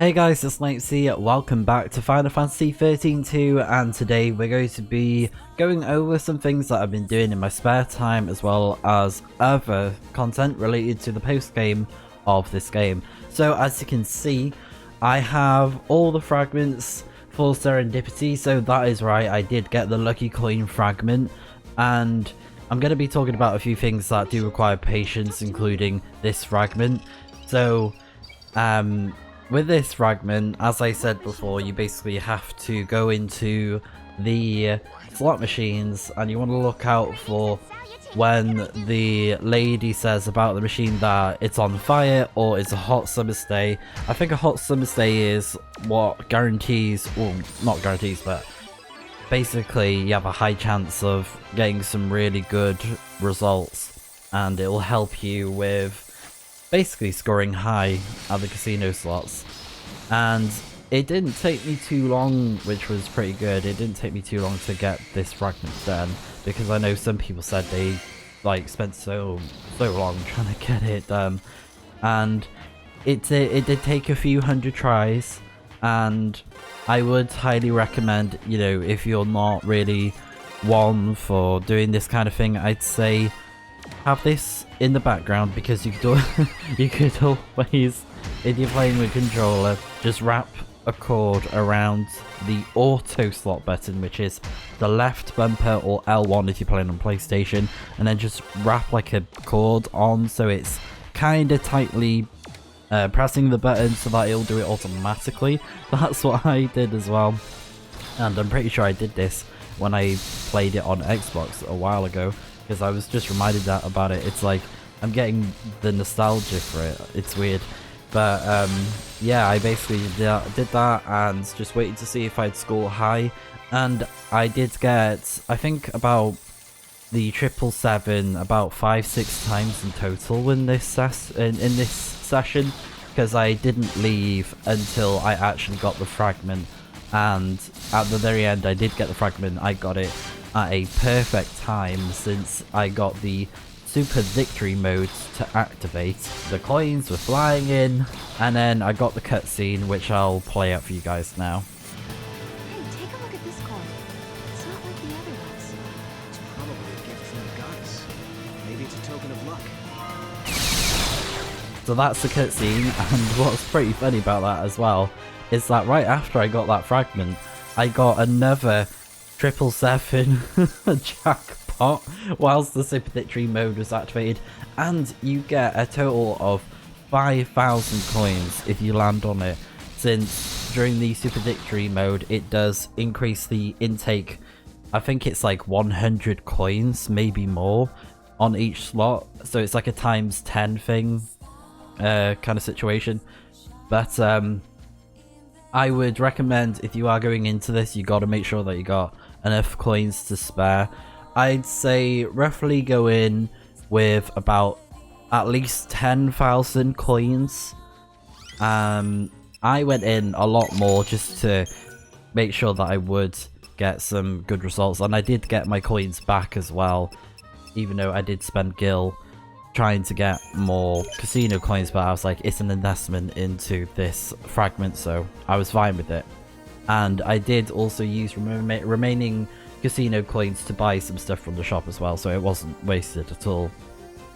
Hey guys, it's Snipezy. Welcome back to Final Fantasy XIII-2, and today we're going to be going over some things that I've been doing in my spare time as well as other content related to the post-game of this game. So as you can see, I have all the fragments for serendipity, so that is right, I did get the lucky coin fragment, and I'm going to be talking about a few things that do require patience, including this fragment. So, with this fragment, as I said before, you basically have to go into the slot machines and you want to look out for when the lady says about the machine that it's on fire or it's a hot summer's day. I think a hot summer's day is what guarantees, well, not guarantees, but basically you have a high chance of getting some really good results, and it will help you with basically scoring high at the casino slots. And it didn't take me too long, which was pretty good. It didn't take me too long to get this fragment done, because I know some people said they like spent so long trying to get it done, and it did take a few hundred tries. And I would highly recommend, you know, if you're not really one for doing this kind of thing, I'd say have this in the background, because you could you could always, if you're playing with controller, just wrap a cord around the auto slot button, which is the left bumper, or L1 if you're playing on PlayStation, and then just wrap like a cord on so it's kind of tightly pressing the button so that it'll do it automatically. That's what I did as well, and I'm pretty sure I did this when I played it on Xbox a while ago, because I was just reminded about it. It's like I'm getting the nostalgia for it. It's weird. But yeah, I basically did that and just waited to see if I'd score high. And I did get, I think, about the 777 about 5-6 times in total in this in this session, because I didn't leave until I actually got the fragment. And at the very end, I did get the fragment. I got it at a perfect time, since I got the super victory mode to activate. The coins were flying in, and then I got the cutscene, which I'll play out for you guys now. Hey, take a look at this coin. It's not like the other ones. It's probably a gift from the goddess. Maybe it's a token of luck. So that's the cutscene, and what's pretty funny about that as well is that right after I got that fragment, I got another 777 jackpot whilst the super victory mode was activated, and you get a total of 5,000 coins if you land on it, since during the super victory mode it does increase the intake. I think it's like 100 coins, maybe more, on each slot, so it's like a times 10 thing kind of situation. But I would recommend, if you are going into this, you got to make sure that you got enough coins to spare. I'd say roughly go in with about at least 10,000 coins. I went in a lot more just to make sure that I would get some good results, and I did get my coins back as well, even though I did spend gil trying to get more casino coins, but I was like, it's an investment into this fragment, so I was fine with it. And I did also use remaining casino coins to buy some stuff from the shop as well, so it wasn't wasted at all.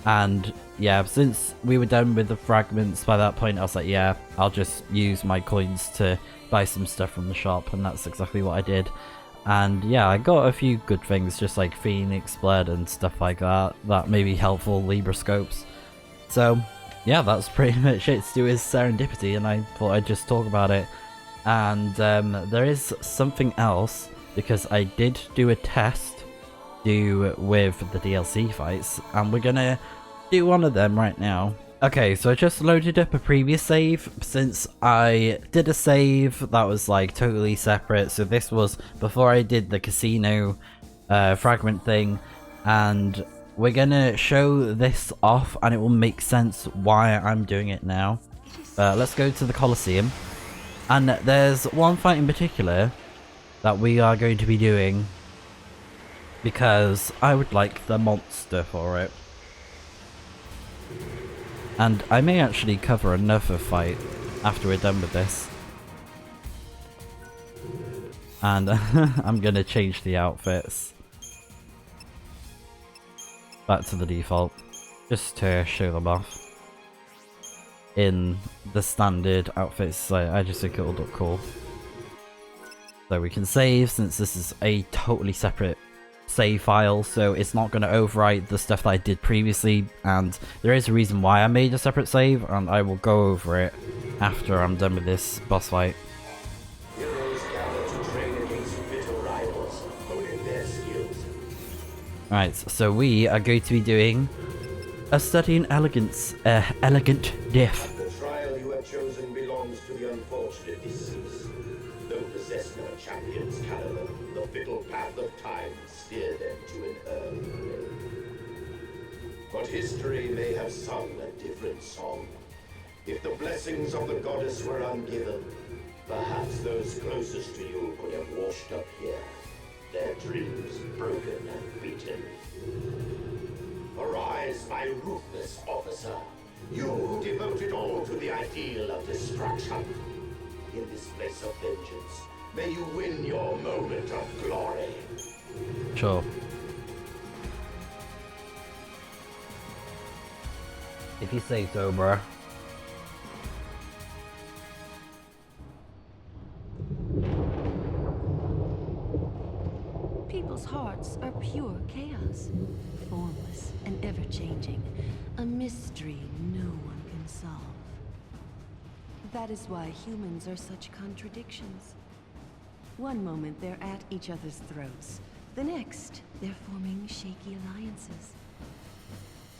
And yeah, since we were done with the fragments by that point, I was like, yeah, I'll just use my coins to buy some stuff from the shop, and that's exactly what I did. And yeah, I got a few good things, just like Phoenix Blood and stuff like that, that may be helpful, Libra Scopes. So yeah, that's pretty much it to do with serendipity, and I thought I'd just talk about it. And there is something else, because I did do a test with the DLC fights, and we're gonna do one of them right now. Okay, so I just loaded up a previous save, since I did a save that was like totally separate. So this was before I did the casino fragment thing, and we're gonna show this off and it will make sense why I'm doing it now. Let's go to the Colosseum, and there's one fight in particular that we are going to be doing because I would like the monster for it. And I may actually cover another fight after we're done with this. And I'm gonna change the outfits back to the default, just to show them off in the standard outfits. I just think it'll look cool. So we can save, since this is a totally separate save file, so it's not going to overwrite the stuff that I did previously, and there is a reason why I made a separate save, and I will go over it after I'm done with this boss fight. Right, so we are going to be doing a study in elegance, elegant diff. The trial you have chosen belongs to the unfortunate deceased. Though possessed of a champion's caliber, the fickle path of time steered them to an early grave. But history may have sung a different song. If the blessings of the goddess were ungiven, perhaps those closest to you could have washed up here, their dreams broken and beaten. Arise, my ruthless officer, you who devoted all to the ideal of destruction. In this place of vengeance, may you win your moment of glory. Sure. If you say so, bruh. People's hearts are pure chaos, formless and ever-changing, a mystery no one can solve. That is why humans are such contradictions. One moment they're at each other's throats, the next they're forming shaky alliances.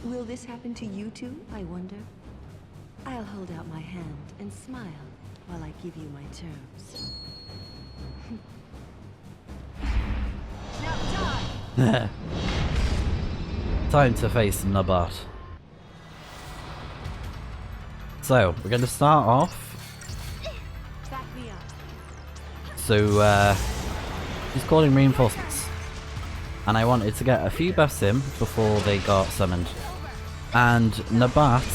Will this happen to you two, I wonder? I'll hold out my hand and smile while I give you my terms. Time to face Nabaat. So, we're going to start off. Back me up. So, he's calling reinforcements. And I wanted to get a few buffs in before they got summoned. And Nabaat,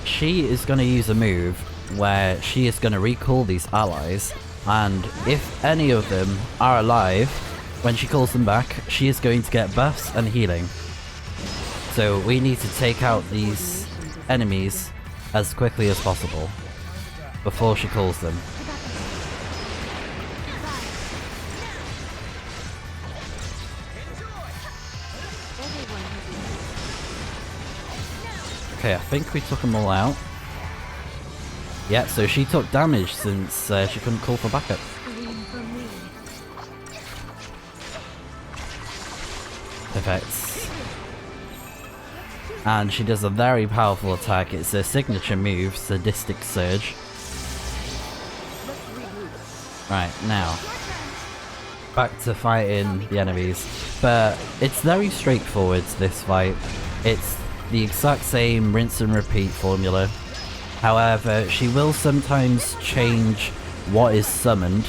she is going to use a move where she is going to recall these allies. And if any of them are alive, when she calls them back, she is going to get buffs and healing. So we need to take out these enemies as quickly as possible before she calls them. Okay, I think we took them all out. Yeah, so she took damage since she couldn't call for backup. Effects. And she does a very powerful attack. It's a signature move, Sadistic Surge. Right, now back to fighting the enemies. But it's very straightforward, this fight. It's the exact same rinse and repeat formula. However, she will sometimes change what is summoned,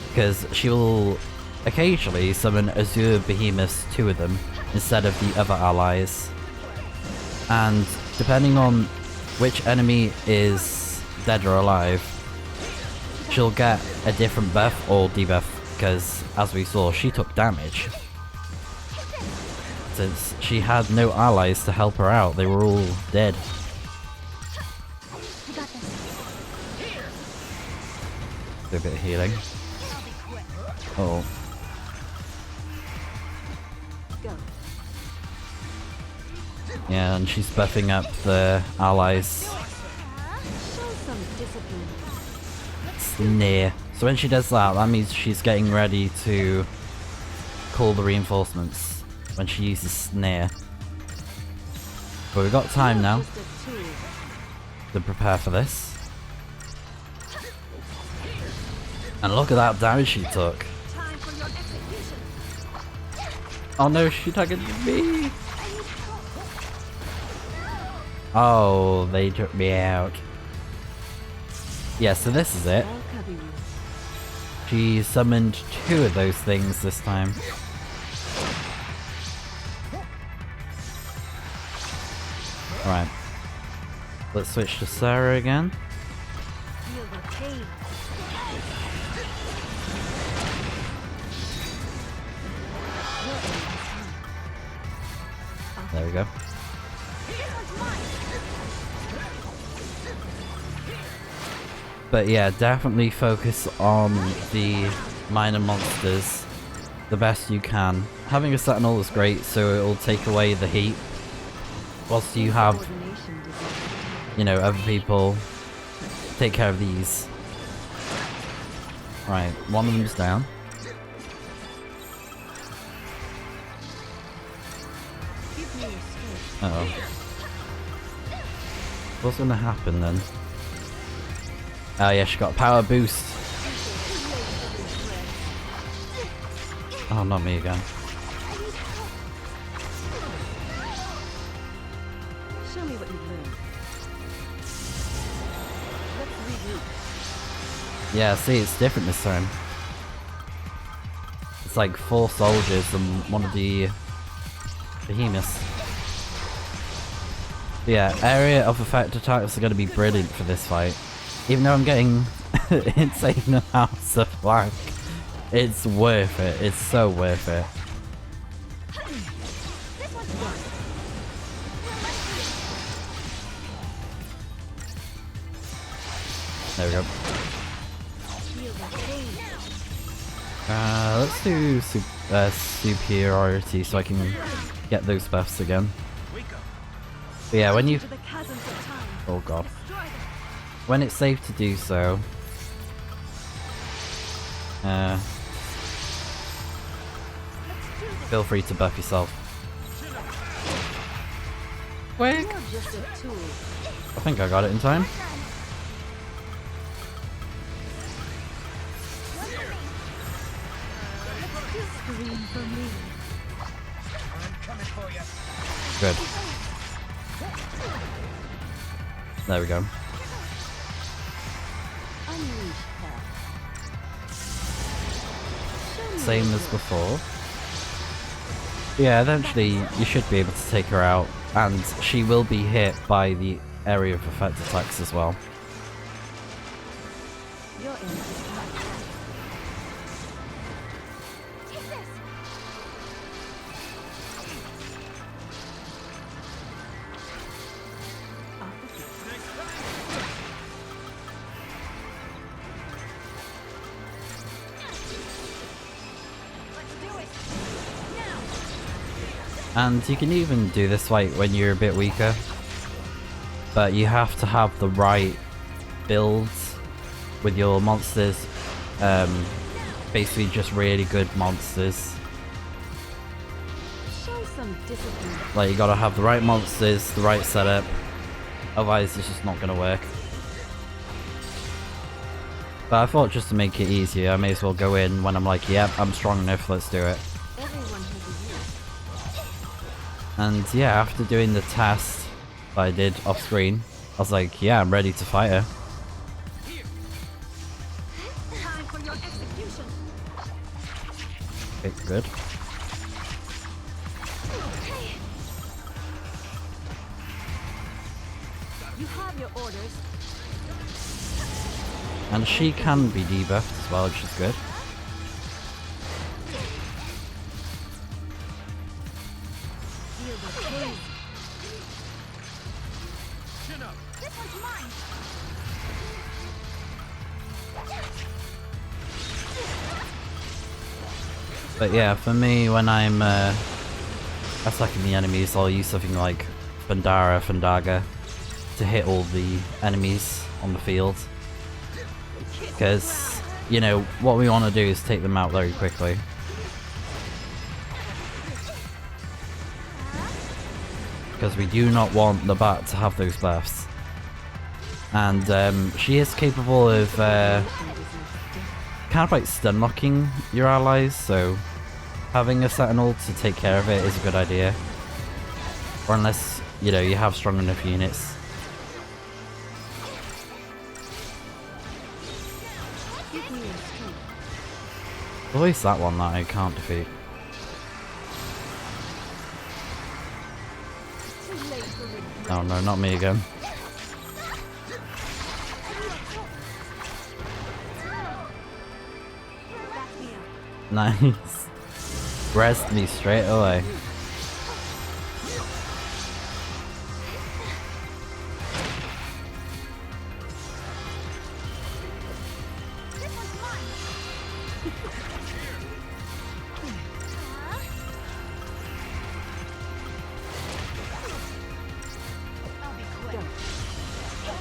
because she will occasionally summon Azure Behemoths, 2 of them, instead of the other allies. And depending on which enemy is dead or alive, she'll get a different buff or debuff, because as we saw, she took damage. Since she had no allies to help her out, they were all dead. Do a bit of healing. Oh. Yeah, and she's buffing up the allies. Snare. So when she does that, that means she's getting ready to call the reinforcements when she uses Snare. But we've got time now to prepare for this. And look at that damage she took. Oh no, she targeted me! Oh, they took me out. Yeah, so this is it. She summoned 2 of those things this time. Right. Let's switch to Serah again. the pain. There we go. But yeah, definitely focus on the minor monsters the best you can. Having a sentinel is great, so it will take away the heat, whilst you have, you know, other people take care of these. Right, one of them's down. Uh-oh. What's gonna happen then? Oh yeah, she got a power boost. Oh, not me again. Show me what you've learned. Let's regroup. Yeah, see, it's different this time. It's like 4 soldiers and one of the behemoths. But yeah, area of effect attacks are going to be brilliant for this fight. Even though I'm getting insane amounts of flank, it's worth it. It's so worth it. There we go. Let's do superiority so I can get those buffs again. But yeah, when you... Oh god. When it's safe to do so... feel free to buff yourself. Wait. I think I got it in time. Good. There we go. Same as before. Yeah, eventually you should be able to take her out, and she will be hit by the area of effect attacks as well. And you can even do this fight when you're a bit weaker, but you have to have the right builds with your monsters. Basically just really good monsters. Show some discipline. Like, you gotta have the right monsters, the right setup, otherwise it's just not gonna work. But I thought just to make it easier, I may as well go in when I'm like, yep, I'm strong enough, let's do it. And yeah, after doing the test that I did off screen, I was like, yeah, I'm ready to fight her. Time for your execution. Okay, good. You have your orders. And she can be debuffed as well, which is good. But yeah, for me, when I'm attacking the enemies, I'll use something like Fundaga to hit all the enemies on the field. Because, you know, what we want to do is take them out very quickly. Because we do not want Nabaat to have those buffs. And she is capable of kind of like stun locking your allies, so having a sentinel to take care of it is a good idea. Or unless, you know, you have strong enough units. At least that one that I can't defeat. Oh no, not me again. Nice. Rest me straight away.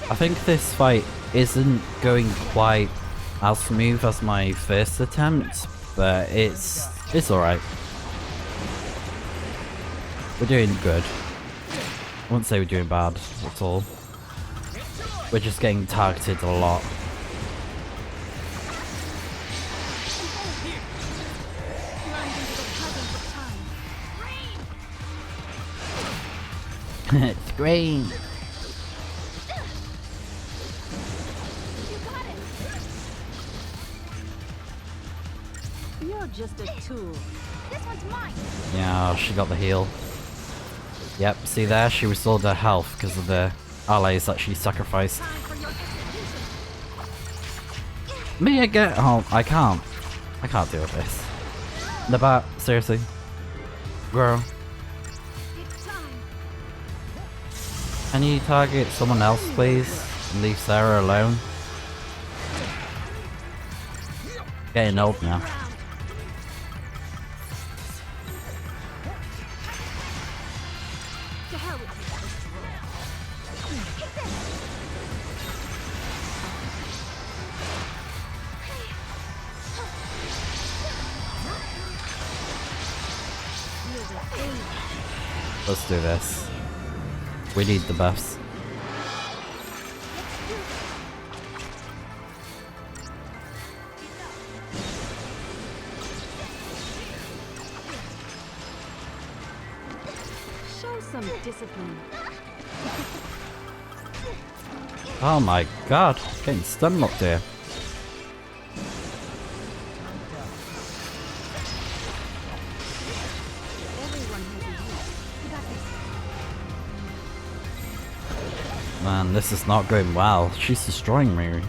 I think this fight isn't going quite as smooth as my first attempt, but it's alright. We're doing good. I wouldn't say we're doing bad at all. We're just getting targeted a lot. It's green. You're just a tool. This one's mine. Yeah, she got the heal. Yep, see there? She restored her health because of the allies that she sacrificed. Me again? Oh, I can't. I can't deal with this. Nabaat, seriously. Girl. Can you target someone else, please? And leave Serah alone? Getting old now. Let's do this. We need the buffs. Show some discipline. Oh my god, getting stun locked here. Man, this is not going well. She's destroying me.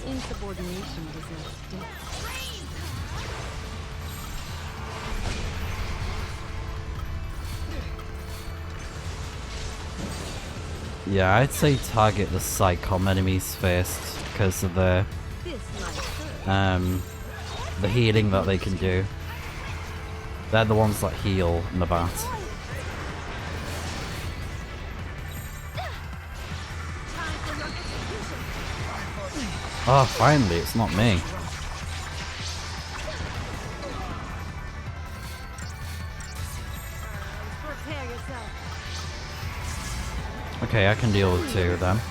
Insubordination deserves death. Yeah, I'd say target the Psychom enemies first because of the healing that they can do. They're the ones that heal Nabaat. Oh, finally, it's not me. Okay, I can deal with two of them.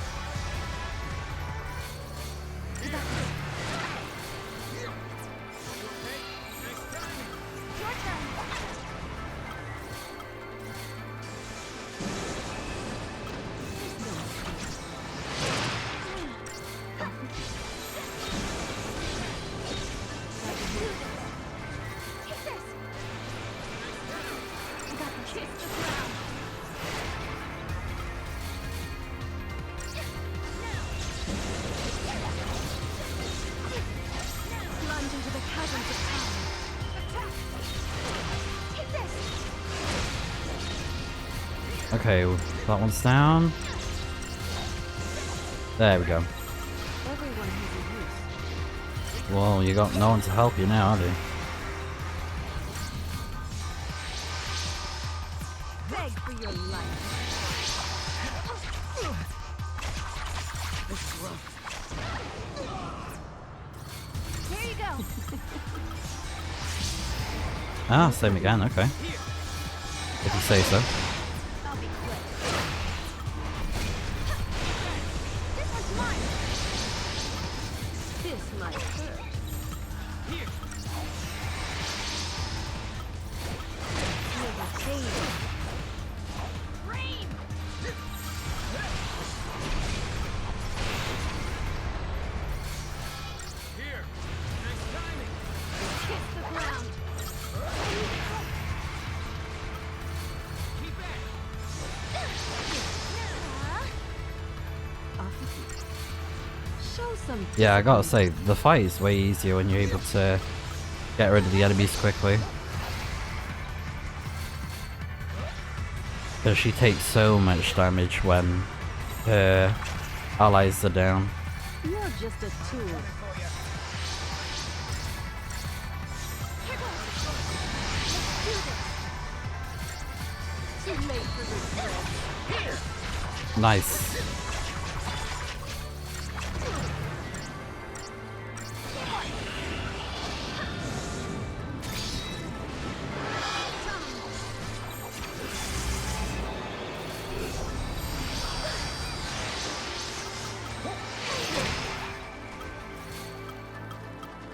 Okay, that one's down. There we go. Well, you got no one to help you now, have you? Beg for your life. Here you go. Ah, same again, okay. If you say so. I'll be quick. This one's mine. This might hurt. Here. Rain. Here. Nice timing. Kiss the ground. Keep back. Off with you. Show some. Yeah, I gotta say, the fight is way easier when you're able to get rid of the enemies quickly. Because she takes so much damage when her allies are down. You're just a tool. Too late for regret. Nice.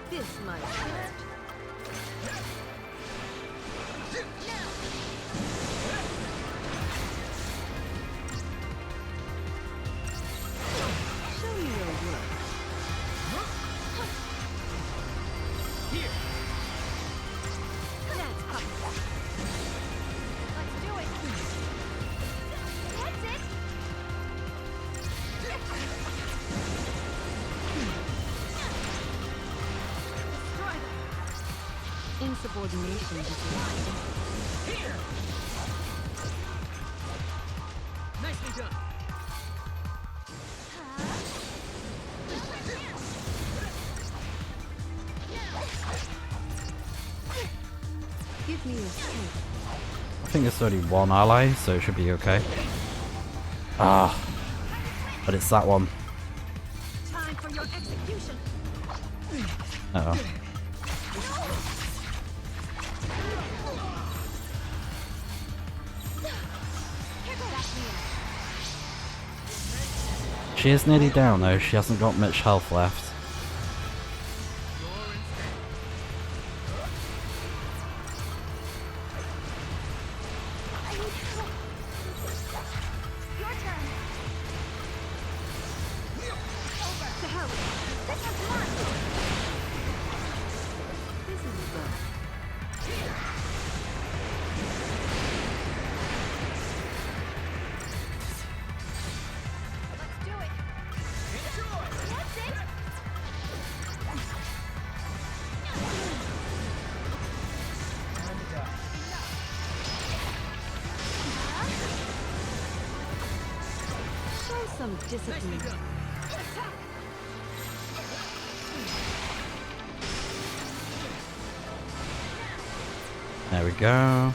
This might hurt. Show me your work. Here. That's possible. Let's do it. That's it. Destroy them. Insubordination is blind. Here. Nicely done. Give me a strength. I think it's only one ally, so it should be okay. Ah, but it's that one. Time for your execution. Uh oh. She is nearly down though, she hasn't got much health left. Your turn. Over. To hell. This one's mine. This is good. Let's do it. That's it. Show some discipline. Attack. There we go.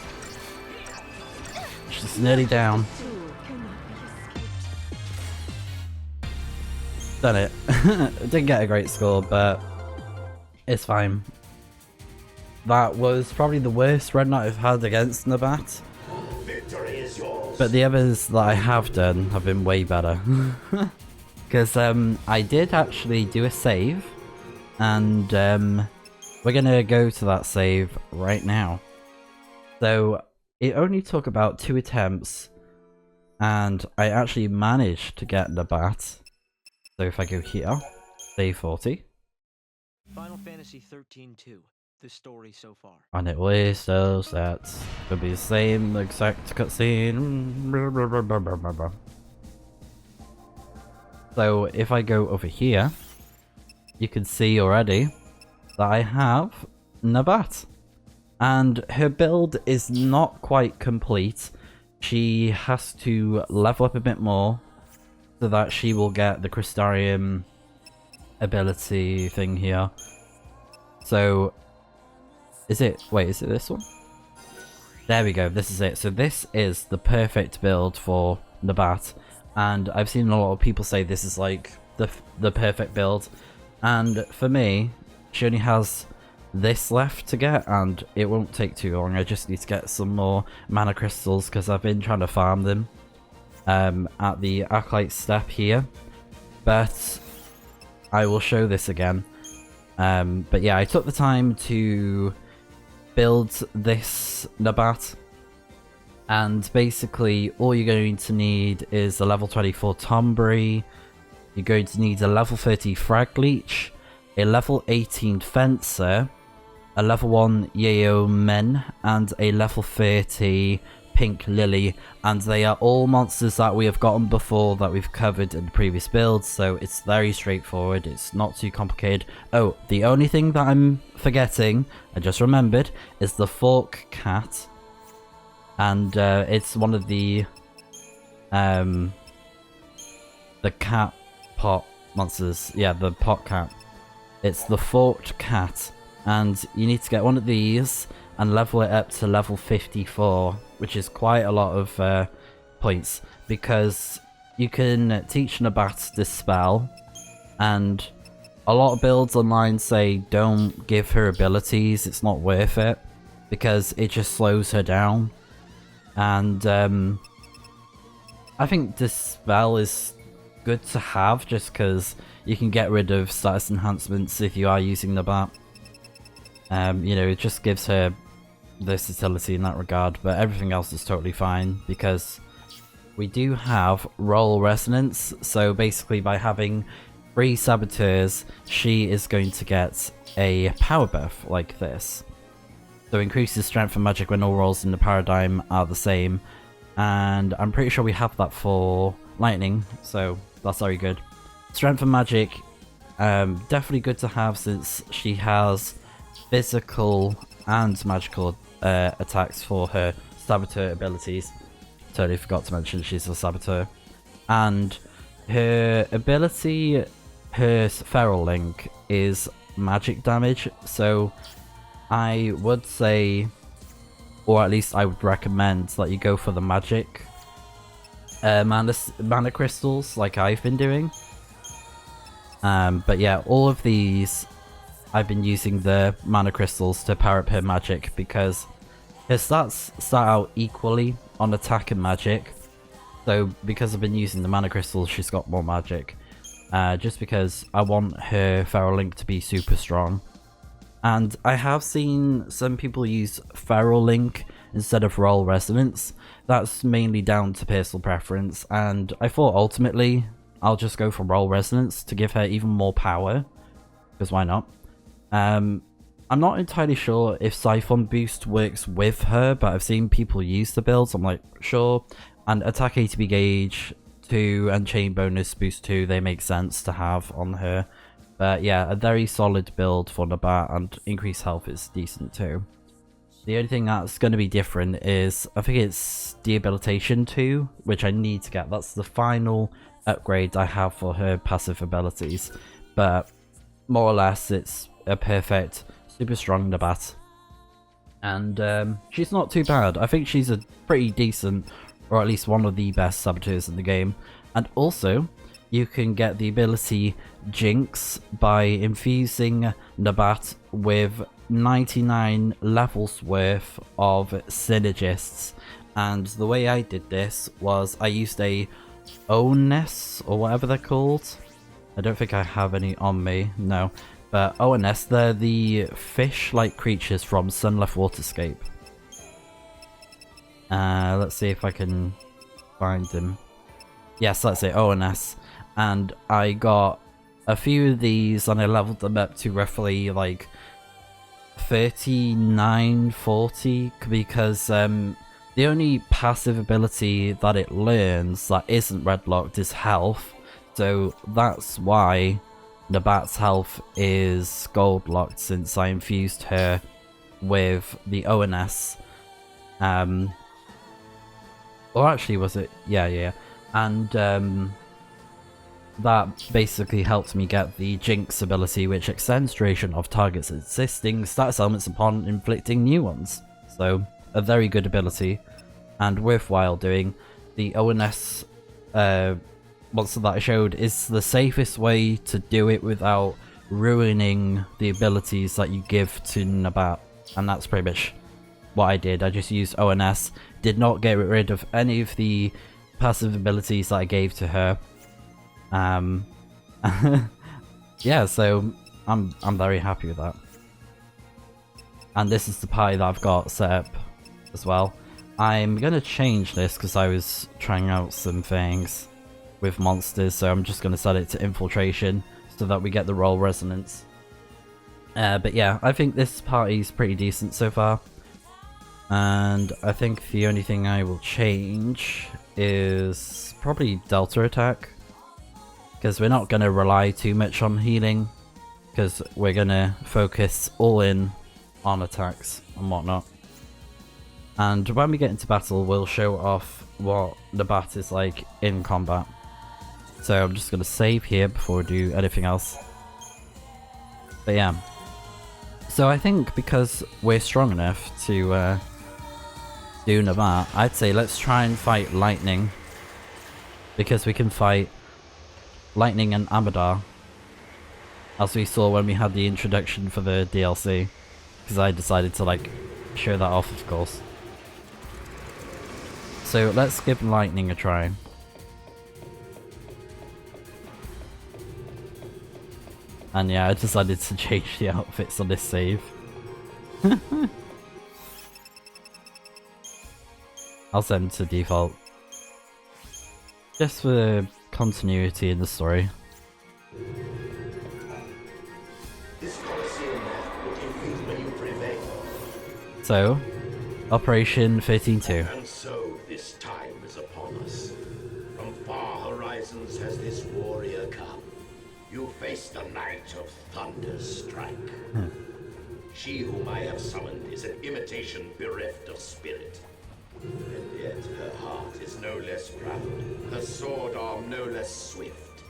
She's nearly down. Tool cannot be escaped. Done it. Didn't get a great score, but it's fine. That was probably the worst Red Knight I've had against Nabaat. Victory is yours. But the others that I have done have been way better. Because I did actually do a save. And we're going to go to that save right now. So it only took about 2 attempts. And I actually managed to get Nabaat. So if I go here, save 40. Final Fantasy XIII-2. The story so far. And it always shows that it'll be the same exact cutscene. So if I go over here, you can see already that I have Nabaat. And her build is not quite complete. She has to level up a bit more so that she will get the Crystarium ability thing here. So is it, wait, is it this one? There we go, this is it. So this is the perfect build for Nabaat. and I've seen a lot of people say this is like the perfect build, and for me, she only has this left to get, and it won't take too long. I just need to get some more mana crystals because I've been trying to farm them at the Acolyte step here, but I will show this again. But yeah, I took the time to build this Nabaat, and basically all you're going to need is a level 24 Tombury, you're going to need a level 30 Frag Leech, a level 18 Fencer, a level 1 Yayo Men, and a level 30 Pink Lily, and they are all monsters that we have gotten before, that we've covered in previous builds, so it's very straightforward, it's not too complicated. Oh, the only thing that I'm forgetting, I just remembered, is the Fork Cat, and it's one of the cat pot monsters, yeah, the pot cat. It's the Forked Cat, and you need to get one of these and level it up to level 54, which is quite a lot of points, because you can teach Nabaat this spell, and a lot of builds online say don't give her abilities, it's not worth it, because it just slows her down. And I think this spell is good to have, just because you can get rid of status enhancements if you are using Nabaat. You know, it just gives her versatility in that regard, but everything else is totally fine because we do have Roll Resonance, so basically by having 3 Saboteurs, she is going to get a power buff like this. So increases strength and magic when all rolls in the paradigm are the same, and I'm pretty sure we have that for lightning, so that's very good. Strength and magic, definitely good to have since she has physical and magical attacks for her Saboteur abilities. Totally forgot to mention she's a Saboteur. And her ability, her Feral Link, is magic damage, so I would say, or at least I would recommend, that you go for the magic mana crystals like I've been doing. But yeah, all of these I've been using the mana crystals to power up her magic because her stats start out equally on attack and magic. So because I've been using the mana crystals, she's got more magic. Just because I want her Feral Link to be super strong. And I have seen some people use Feral Link instead of Roll Resonance. That's mainly down to personal preference, and I thought ultimately I'll just go for Roll Resonance to give her even more power, because why not? I'm not entirely sure if Siphon Boost works with her, but I've seen people use the build, so I'm like, sure. And Attack ATB Gauge 2 and Chain Bonus Boost 2, they make sense to have on her. But yeah, a very solid build for Nabaat, and increased health is decent too. The only thing that's going to be different is, I think it's Debilitation 2, which I need to get. That's the final upgrade I have for her passive abilities. But more or less, it's a perfect, super strong Nabaat. And she's not too bad. I think she's a pretty decent, or at least one of the best Saboteurs in the game. And also, you can get the ability Jinx by infusing Nabaat with 99 levels worth of synergists. And the way I did this was I used a ONS, or whatever they're called. I don't think I have any on me, no. But ONS, they're the fish-like creatures from Sunleft Waterscape. Let's see if I can find them. Yes, that's it, ONS. And I got a few of these and I leveled them up to roughly like 39, 40, because the only passive ability that it learns that isn't redlocked is health. So that's why Nabaat's health is gold locked, since I infused her with the ONS. Or actually, was it? Yeah. And that basically helped me get the Jinx ability, which extends duration of targets' existing status elements upon inflicting new ones. So, a very good ability, and worthwhile doing. The ONS monster that I showed is the safest way to do it without ruining the abilities that you give to Nabaat, and that's pretty much what I did. I just used ONS, did not get rid of any of the passive abilities that I gave to her. Yeah, so I'm very happy with that. And this is the party that I've got set up as well. I'm gonna change this because I was trying out some things with monsters, so I'm just gonna set it to infiltration so that we get the role resonance. But yeah, I think this party's pretty decent so far. And I think the only thing I will change is probably Delta attack, because we're not gonna rely too much on healing, because we're gonna focus all in on attacks and whatnot. And when we get into battle, we'll show off what Nabaat is like in combat. So I'm just going to save here before we do anything else. But yeah. So I think because we're strong enough to do Nabaat, I'd say let's try and fight Lightning. Because we can fight Lightning and Amadar, as we saw when we had the introduction for the DLC. Because I decided to like show that off, of course. So let's give Lightning a try. And yeah, I decided to change the outfits on this save. I'll set them to default. Just for continuity in the story. So, Operation XIII-2. And so this time is upon us. From far horizons has this warrior come. You face the night of thunder's strike. She whom I have summoned is an imitation bereft of spirit. And yet her heart is no less proud, her sword arm no less swift.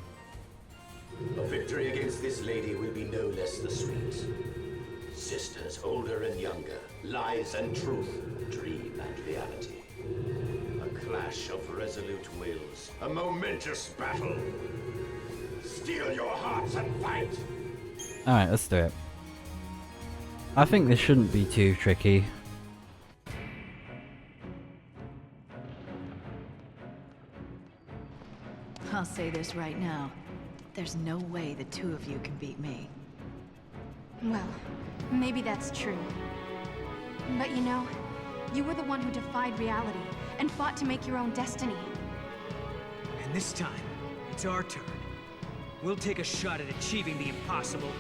A victory against this lady will be no less the sweet. Sisters older and younger, lies and truth, dream and reality. A clash of resolute wills, a momentous battle. Steel your hearts and fight! Alright, let's do it. I think this shouldn't be too tricky. I'll say this right now. There's no way the two of you can beat me. Well, maybe that's true. But you know, you were the one who defied reality and fought to make your own destiny. And this time, it's our turn. We'll take a shot at achieving the impossible.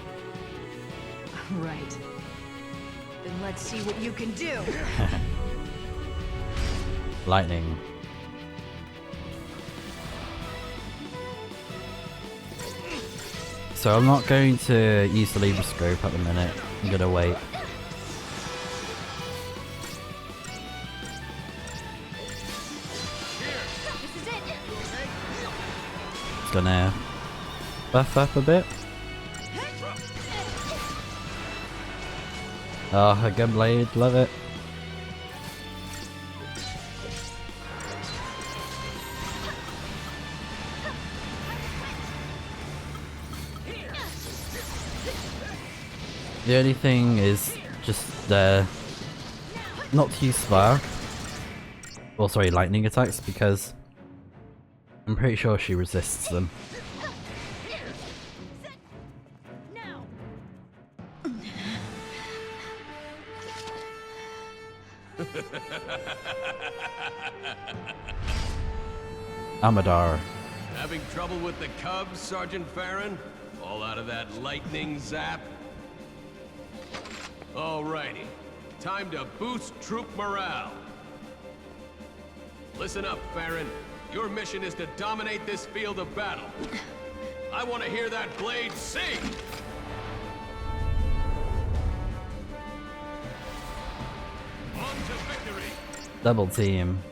Right. Then let's see what you can do! Lightning. So I'm not going to use the lever scope at the minute. I'm gonna wait. This is it. It's gonna buff up a bit. Oh, a gunblade, love it. The only thing is just not to use spark. Well, sorry, lightning attacks, because I'm pretty sure she resists them. Amadar. Having trouble with the Cubs, Sergeant Farron? All out of that lightning zap? Alrighty. Time to boost troop morale. Listen up, Farron. Your mission is to dominate this field of battle. I want to hear that blade sing! On to victory! Double team.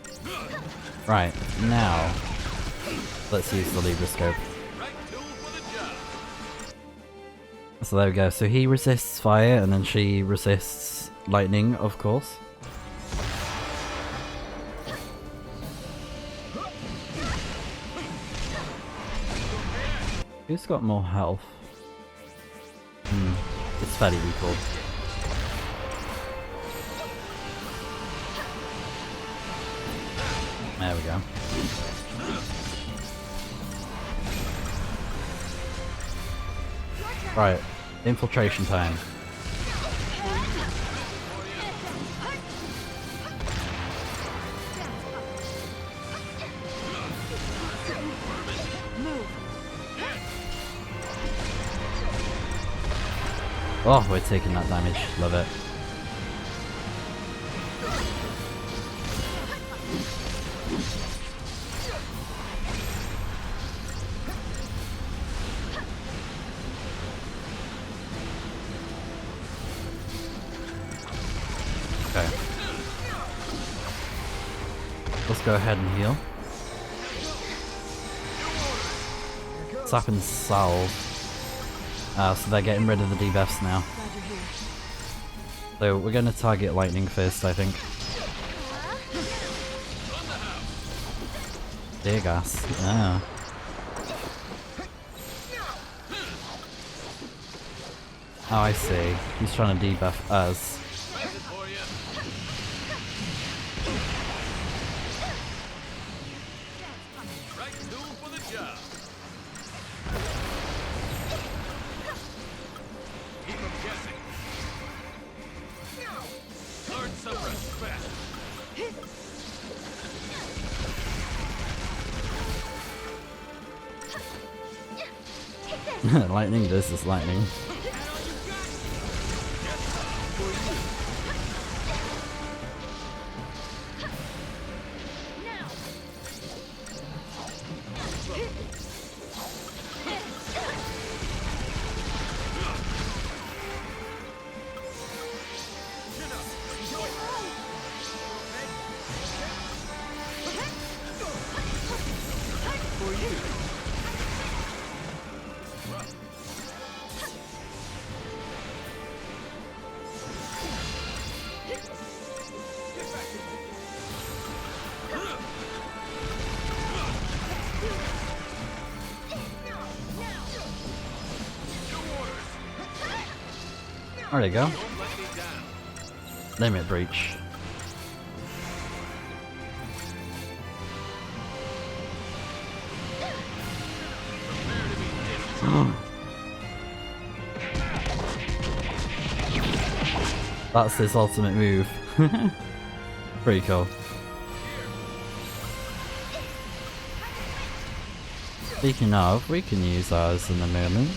Right, now let's use the lever scope. Right tool for the job. So there we go. So he resists fire and then she resists lightning, of course. Who's got more health? It's fairly equal. There we go. Right, infiltration time. Oh, we're taking that damage. Love it. Okay. Let's go ahead and heal. Sap and salve. So they're getting rid of the debuffs now. So we're going to target lightning first, I think. Tear gas. Ah. Oh, I see. He's trying to debuff us. Lightning versus lightning. There you go. Limit breach. That's his ultimate move. Pretty cool. Speaking of, we can use ours in a moment.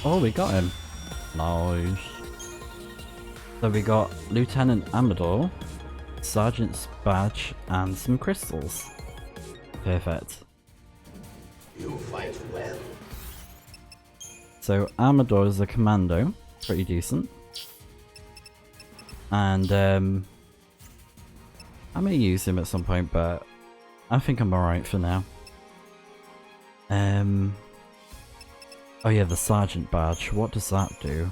Oh, we got him. Nice. So we got Lieutenant Amador, Sergeant's badge, and some crystals. Perfect. You fight well. So Amador is a commando, pretty decent. And I may use him at some point, but I think I'm alright for now. Oh yeah, the Sergeant badge. What does that do?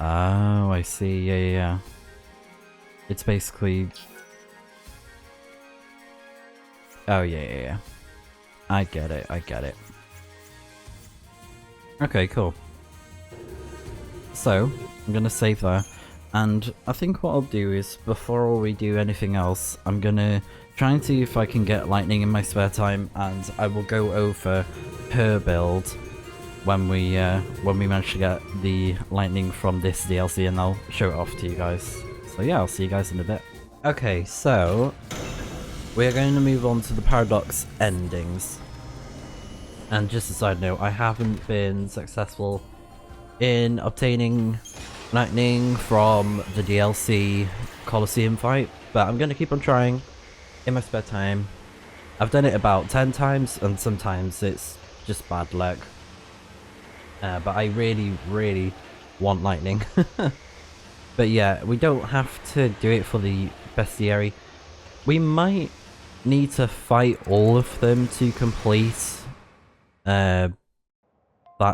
Oh, I see. Yeah, yeah, yeah. It's basically... Oh, yeah, yeah, yeah. I get it, I get it. Okay, cool. So, I'm gonna save there. And I think what I'll do is, before we do anything else, I'm gonna try and see if I can get lightning in my spare time, and I will go over her build when we manage to get the lightning from this DLC, and I'll show it off to you guys. So yeah, I'll see you guys in a bit. Okay, so we're going to move on to the paradox endings. And just a side note, I haven't been successful in obtaining lightning from the DLC Colosseum fight, but I'm going to keep on trying in my spare time. I've done it about 10 times, and sometimes it's just bad luck. But I really, really want lightning. But yeah, we don't have to do it for the bestiary. We might need to fight all of them to complete that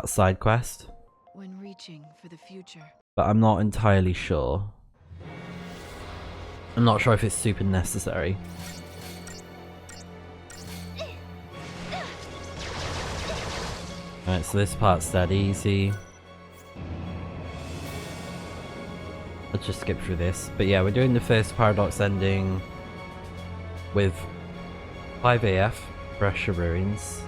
side quest. When reaching for the future. But I'm not entirely sure. I'm not sure if it's super necessary. Alright, so this part's dead easy. Let's just skip through this. But yeah, we're doing the first paradox ending with 5 AF, Pressure Ruins.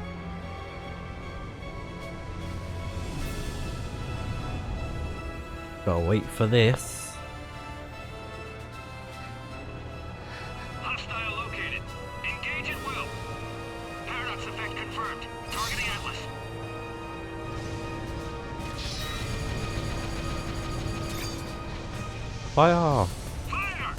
Gotta wait for this. Hostile located. Engage at will. Paradox effect confirmed. Targeting Atlas. Fire! Fire!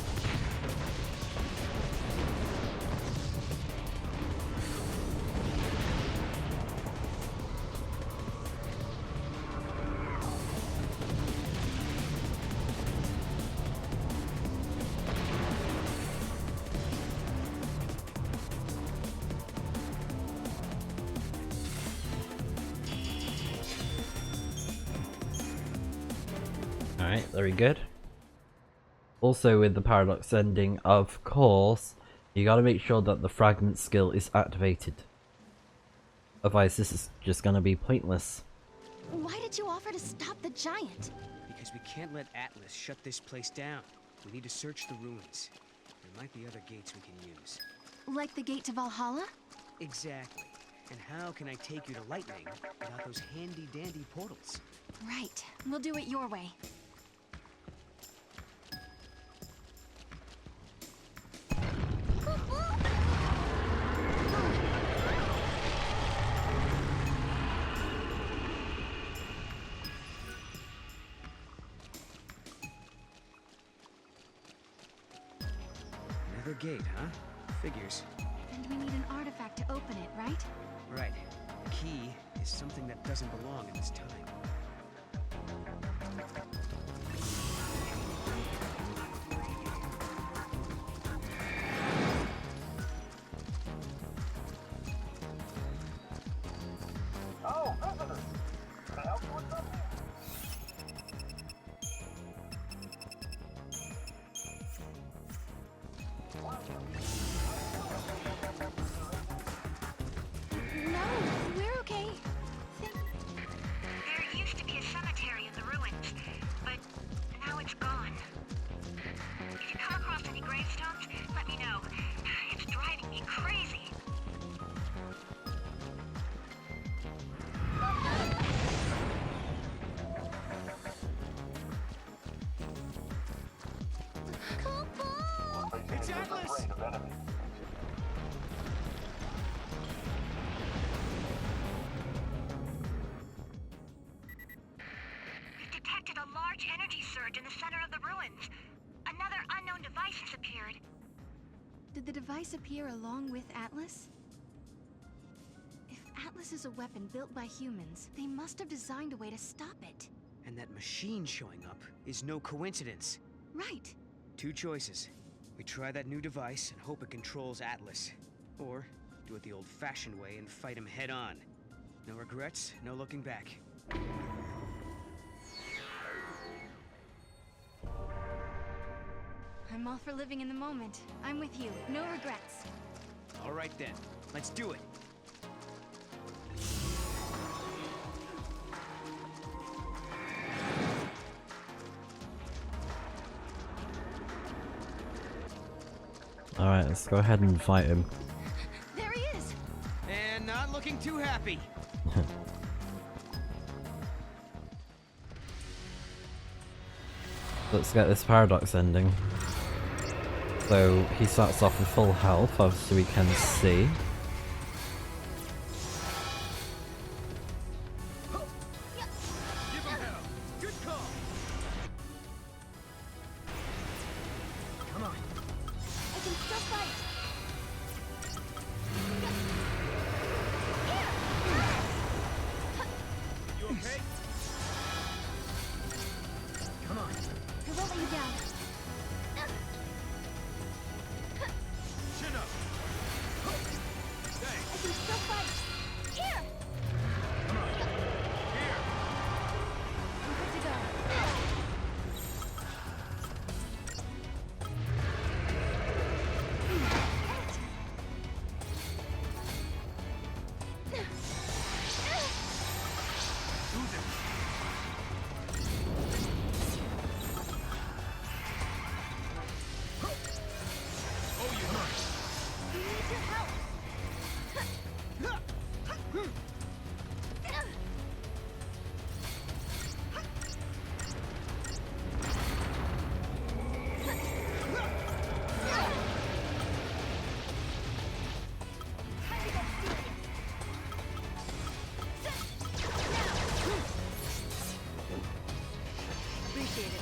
Alright, very good. Also with the paradox ending, of course, you gotta make sure that the fragment skill is activated. Otherwise this is just gonna be pointless. Why did you offer to stop the giant? Because we can't let Atlas shut this place down. We need to search the ruins. There might be other gates we can use. Like the gate to Valhalla? Exactly. And how can I take you to Lightning without those handy-dandy portals? Right. We'll do it your way. Another gate, huh? Figures. And we need an artifact to open it, right? Right. The key is something that doesn't belong in this time. Oh, visitors! Can I help you with something? No, we're okay. There used to be a cemetery in the ruins, but now it's gone. If you come across any gravestones, let me know. It's driving me crazy. It's Atlas! We've detected a large energy surge in the center of the ruins. Another unknown device has appeared. Did the device appear along with Atlas? If Atlas is a weapon built by humans, they must have designed a way to stop it. And that machine showing up is no coincidence. Right. Two choices. We try that new device and hope it controls Atlas. Or do it the old-fashioned way and fight him head-on. No regrets, no looking back. I'm all for living in the moment. I'm with you. No regrets. All right then, let's do it. Alright, let's go ahead and fight him. There he is. And not looking too happy. Let's get this paradox ending. So he starts off with full health, obviously we can see. Give him hell. Good call. Come on. I can still fight. You okay? Come on. I won't let you down. Chin up. I can still fight. Here. Come on. Here. I'm good to go. Oh, you hurt. We need your help. Appreciate it.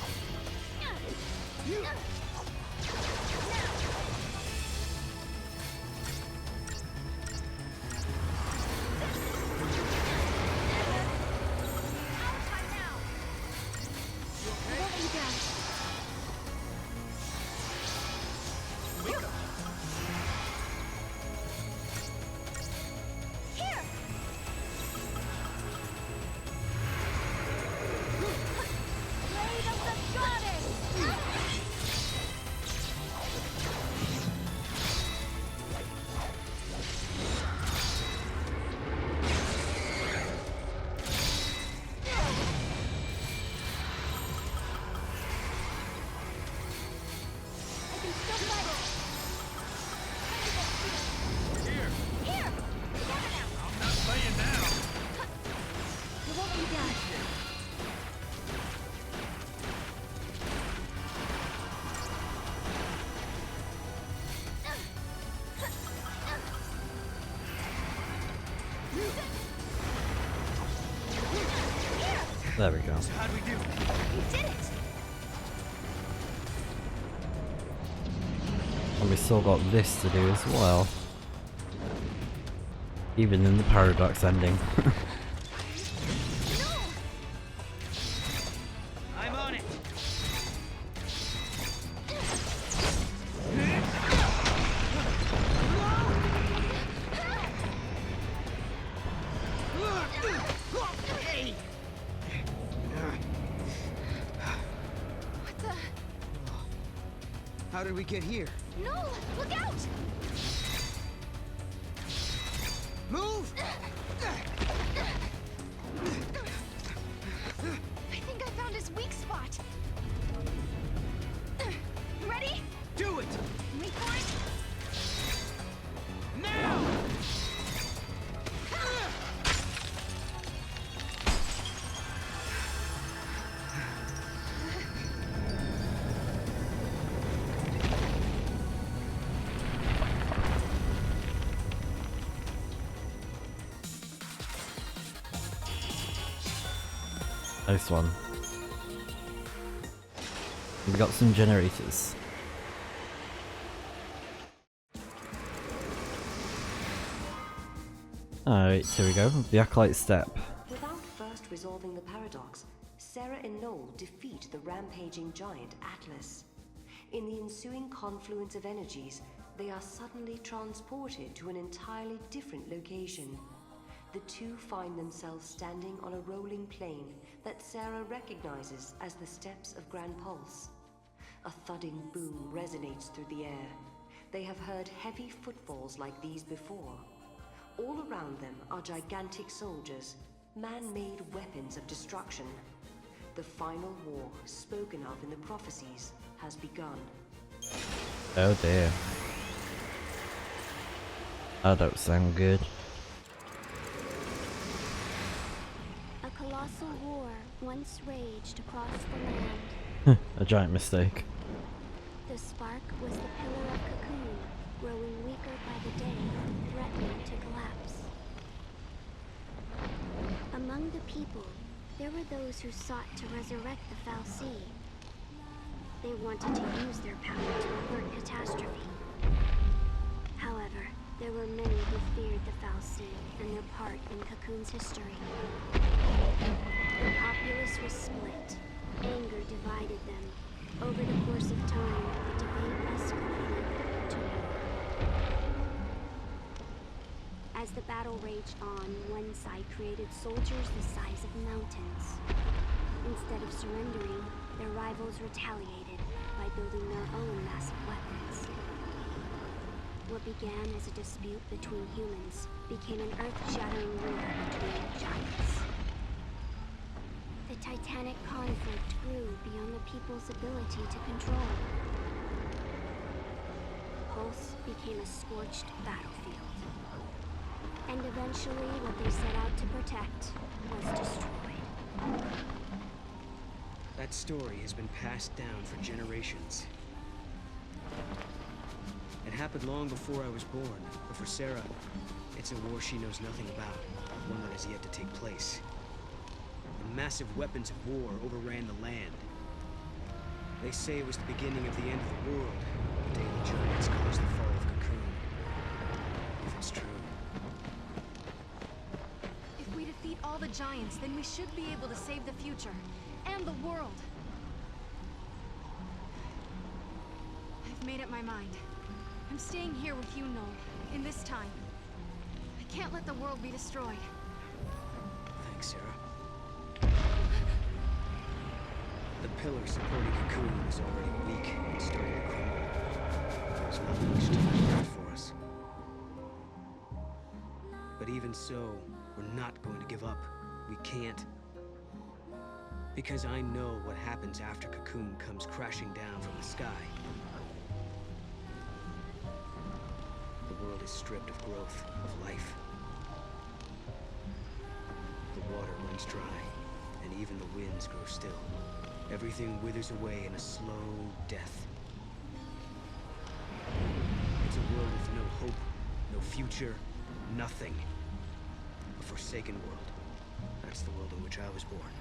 I won't let you down. Here. Blade of the goddess. I can still fight. Here. Here. Together now. I'm not laying down. I won't let you down. There we go. So how'd we do? You did it. And we still got this to do as well. Even in the paradox ending. No. I'm on it. Hey. What the? How did we get here? No! Look out! Move! I think I found his weak spot. Ready? Do it! Wait for it. Now! Nice one. We got some generators. Alright, here we go. The Acolyte Step. Without first resolving the paradox, Serah and Noel defeat the rampaging giant Atlas. In the ensuing confluence of energies, they are suddenly transported to an entirely different location. The two find themselves standing on a rolling plain that Serah recognizes as the steps of Grand Pulse. A thudding boom resonates through the air. They have heard heavy footfalls like these before. All around them are gigantic soldiers, man-made weapons of destruction. The final war, spoken of in the prophecies, has begun. Oh dear. That don't sound good. A colossal war once raged across the land. A giant mistake. The spark was the pillar of cocoon, growing weaker by the day, threatening to collapse. Among the people, there were those who sought to resurrect the Fal'Cie. They wanted to use their power to avert catastrophe. However, there were many who feared the Fal'Cie and their part in Cocoon's history. The populace was split. Anger divided them. Over the course of time, the debate escalated to war. As the battle raged on, one side created soldiers the size of mountains. Instead of surrendering, their rivals retaliated by building their own massive weapons. What began as a dispute between humans became an earth-shattering war between giants. The titanic conflict grew beyond the people's ability to control. Pulse became a scorched battlefield. And eventually, what they set out to protect was destroyed. That story has been passed down for generations. It happened long before I was born, but for Serah, it's a war she knows nothing about, one that has yet to take place. The massive weapons of war overran the land. They say it was the beginning of the end of the world. The daily giants caused the fall of Cocoon. If it's true. If we defeat all the giants, then we should be able to save the future. And the world. I've made up my mind. I'm staying here with you, Noel, in this time. I can't let the world be destroyed. Thanks, Serah. The pillar supporting Cocoon is already weak and starting to crumble. There's not much time left for us. But even so, we're not going to give up. We can't. Because I know what happens after Cocoon comes crashing down from the sky. The world is stripped of growth, of life. The water runs dry, and even the winds grow still. Everything withers away in a slow death. It's a world with no hope, no future, nothing. A forsaken world. That's the world in which I was born.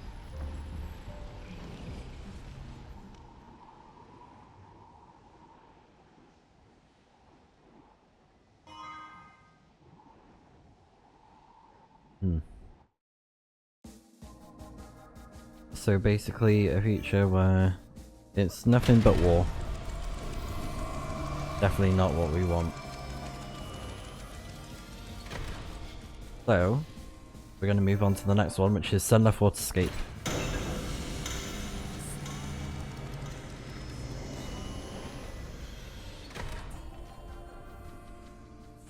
So basically a future where it's nothing but war. Definitely not what we want. So, we're going to move on to the next one, which is Sunlight Waterscape.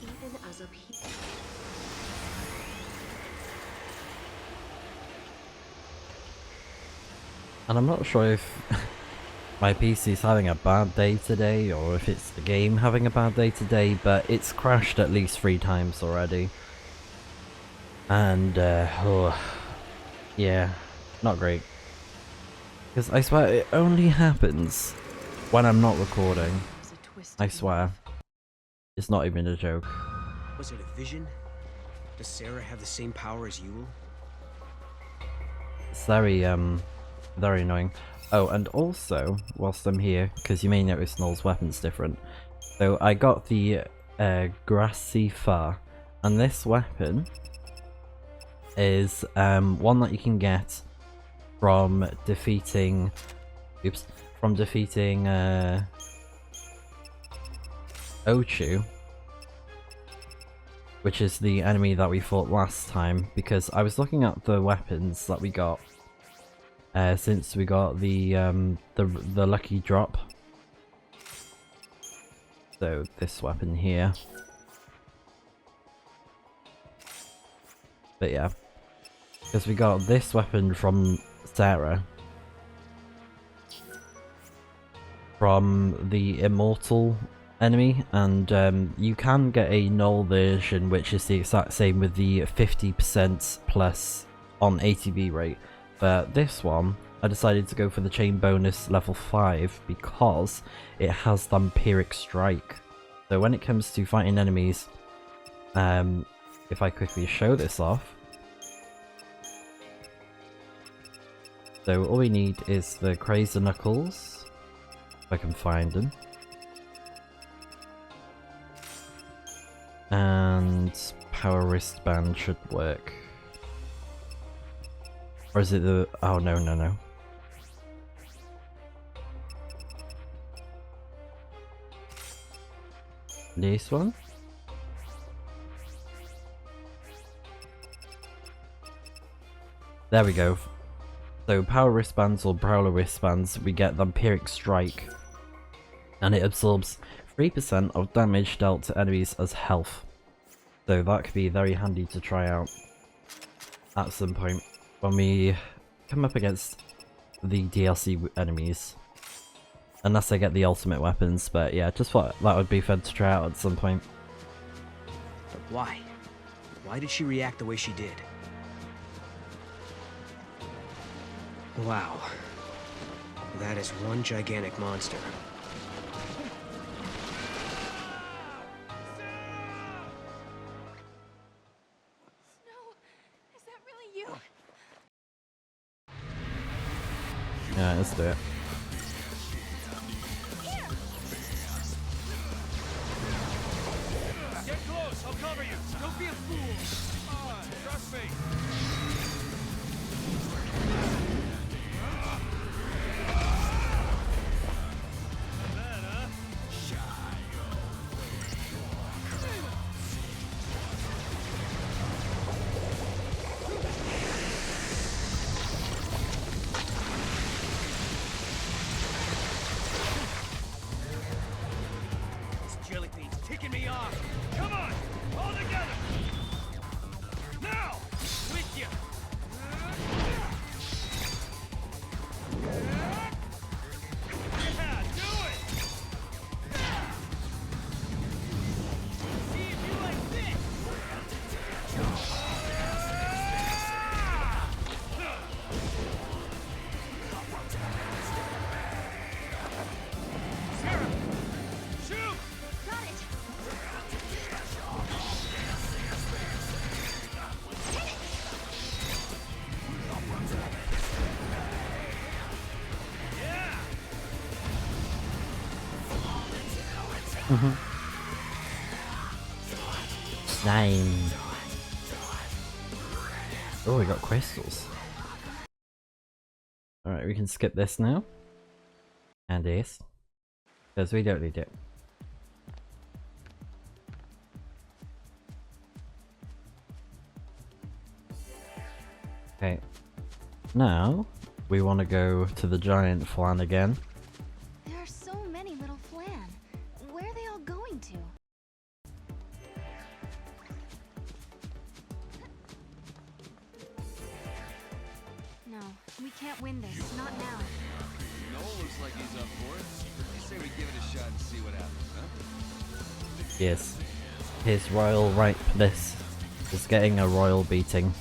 Even as a people. And I'm not sure if my PC is having a bad day today or if it's the game having a bad day today, but it's crashed at least 3 times already. And, yeah, not great. Because I swear it only happens when I'm not recording. I swear. It's not even a joke. Was it a vision? Does Serah have the same power as Yule? It's very annoying. Oh, and also, whilst I'm here, because you may notice Noel's weapon's different. So I got the Grassy Far, and this weapon is one that you can get from defeating XIII-2, which is the enemy that we fought last time, because I was looking at the weapons that we got since we got the lucky drop So this weapon here. But yeah, because we got this weapon from Serah, from the immortal enemy, and you can get a Noel version which is the exact same with the 50% plus on ATB rate, but this one I decided to go for the chain bonus level 5 because it has Vampiric Strike. So when it comes to fighting enemies, if I quickly show this off, so all we need is the Crazy Knuckles, if I can find them, and Power Wristband should work. Or is it the... oh no no no. This one? There we go. So Power Wristbands or Prowler Wristbands, we get Vampiric Strike, and it absorbs 3% of damage dealt to enemies as health. So that could be very handy to try out at some point when we come up against the DLC enemies. Unless I get the ultimate weapons, but yeah, just thought that would be fun to try out at some point. But why? Why did she react the way she did? Wow. That is one gigantic monster. Is that really you? Yeah, let's do it. Get close, I'll cover you. Don't be a fool. Come on, trust me. Kicking me off. Come on, all together. Now, with you. Yeah, do it. See if you like this. Serah, shoot. Got it. Slime. Oh, we got crystals. Alright, we can skip this now. And this. Because we don't need it. Okay. Now, we want to go to the giant flan again. There are so many little flan. Where are they all going to? No, we can't win this. Not now. Noel looks like he's up for it. You say we give it a shot and see what happens, huh? Yes. His royal ripeness is getting a royal beating.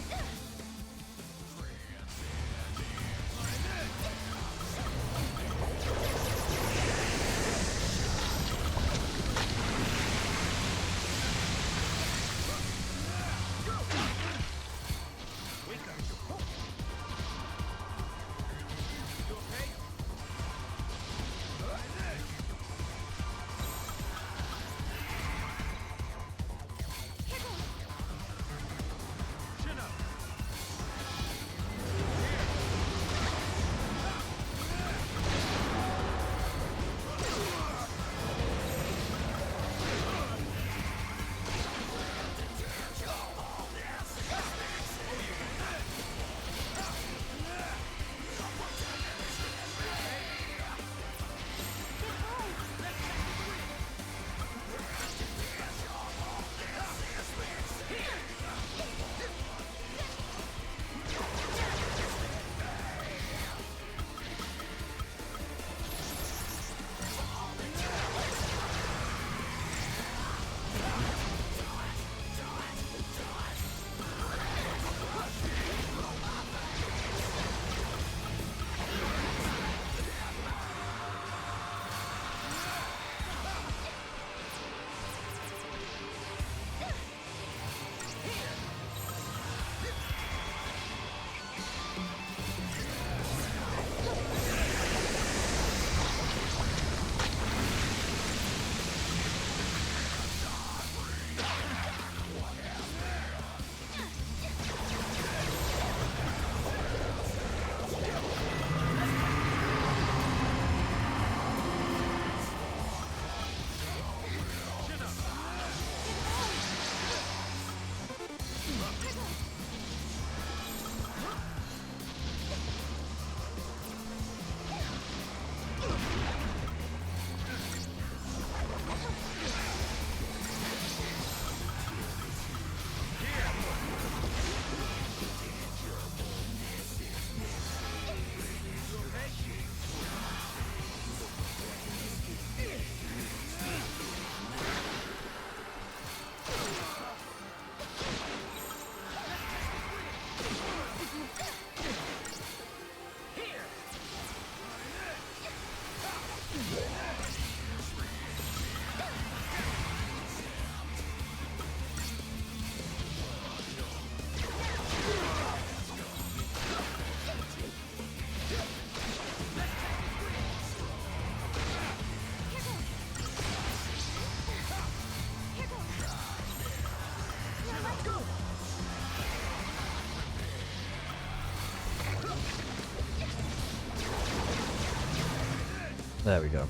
There we go.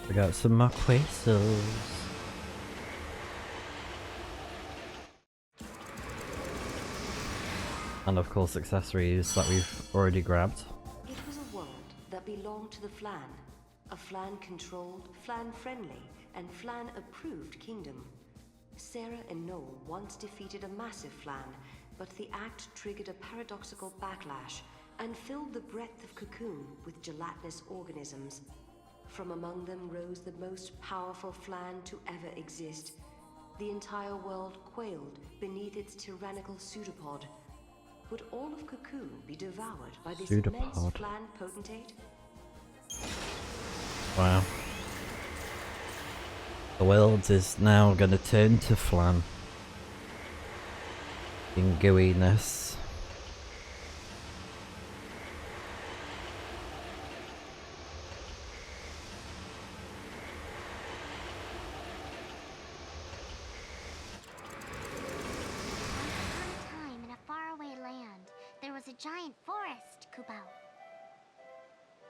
We got some more crystals. And of course accessories that we've already grabbed. It was a world that belonged to the Flan. A Flan-controlled, Flan-friendly, and Flan-approved kingdom. Serah and Noel once defeated a massive Flan, but the act triggered a paradoxical backlash and filled the breadth of Cocoon with gelatinous organisms. From among them rose the most powerful Flan to ever exist. The entire world quailed beneath its tyrannical pseudopod. Would all of Cocoon be devoured by this immense Flan potentate? Wow. The world is now gonna turn to Flan. In gooiness. Time in a faraway land, there was a giant forest, Kubao.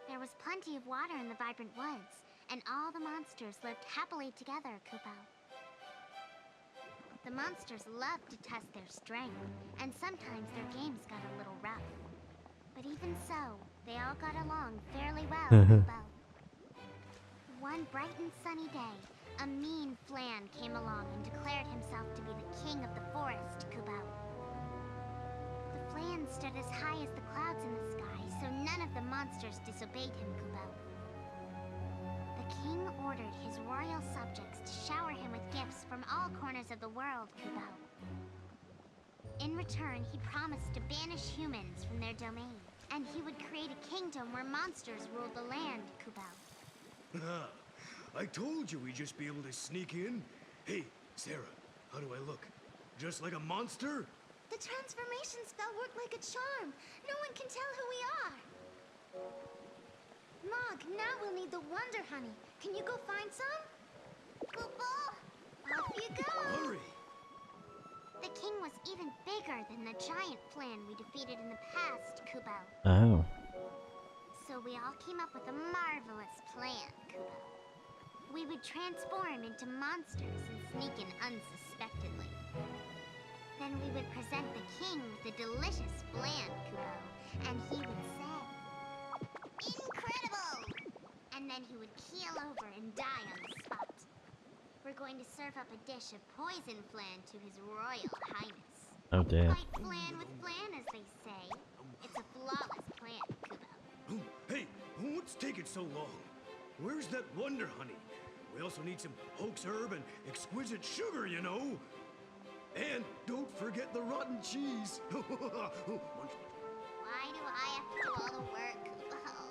There was plenty of water in the vibrant woods, and all the monsters lived happily together, Kubao. The monsters loved to test their strength, and sometimes their games got a little rough. But even so, they all got along fairly well, Kubao. One bright and sunny day, a mean Flan came along and declared himself to be the king of the forest, Kubao. The Flan stood as high as the clouds in the sky, so none of the monsters disobeyed him, Kubao. The king ordered his royal subjects to shower him with gifts from all corners of the world, Kubao. In return, he promised to banish humans from their domain, and he would create a kingdom where monsters ruled the land, Kubao. I told you we'd just be able to sneak in. Hey, Serah, how do I look? Just like a monster? The transformation spell worked like a charm. No one can tell who we are. Mog, now we'll need the Wonder Honey. Can you go find some? Kubao, off you go! Hurry! The king was even bigger than the giant Flan we defeated in the past, Kubao. Oh. So we all came up with a marvelous plan, Kubao. We would transform into monsters and sneak in unsuspectedly. Then we would present the king with a delicious Flan, Kubao, and he would say, "Incredible!" And then he would keel over and die on the spot. We're going to serve up a dish of poison Flan to his royal highness. Oh dear. Like Flan with Flan, as they say. It's a flawless plan, Kubao. Hey, what's taking so long? Where's that Wonder Honey? We also need some hoax herb and exquisite sugar, you know. And don't forget the rotten cheese. Why do I have to do all the work, Kubao?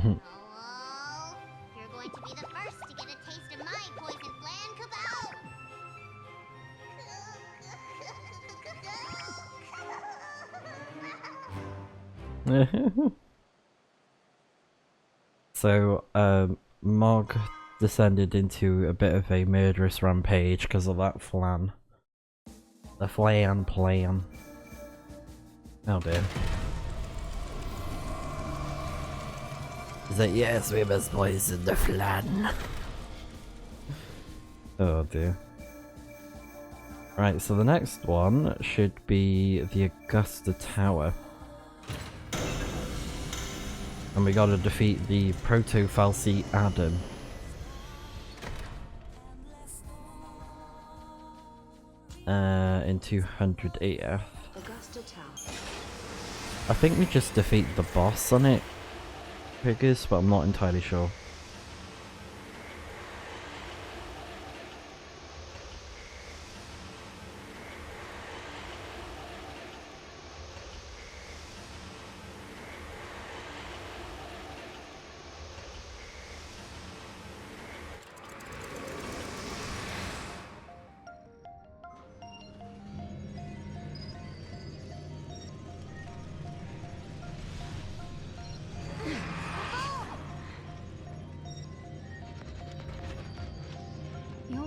Noel, you're going to be the first to get a taste of my poison Flan, Kubao. So, Mog descended into a bit of a murderous rampage because of that Flan. The Flan plan. Oh dear. Is that yes, we must poison the Flan. Oh dear. Right, so the next one should be the Augusta Tower. And we gotta defeat the Proto-Falsi Adam. In 200 AF. Augusta Tower. I think we just defeat the boss on it, figures, but I'm not entirely sure.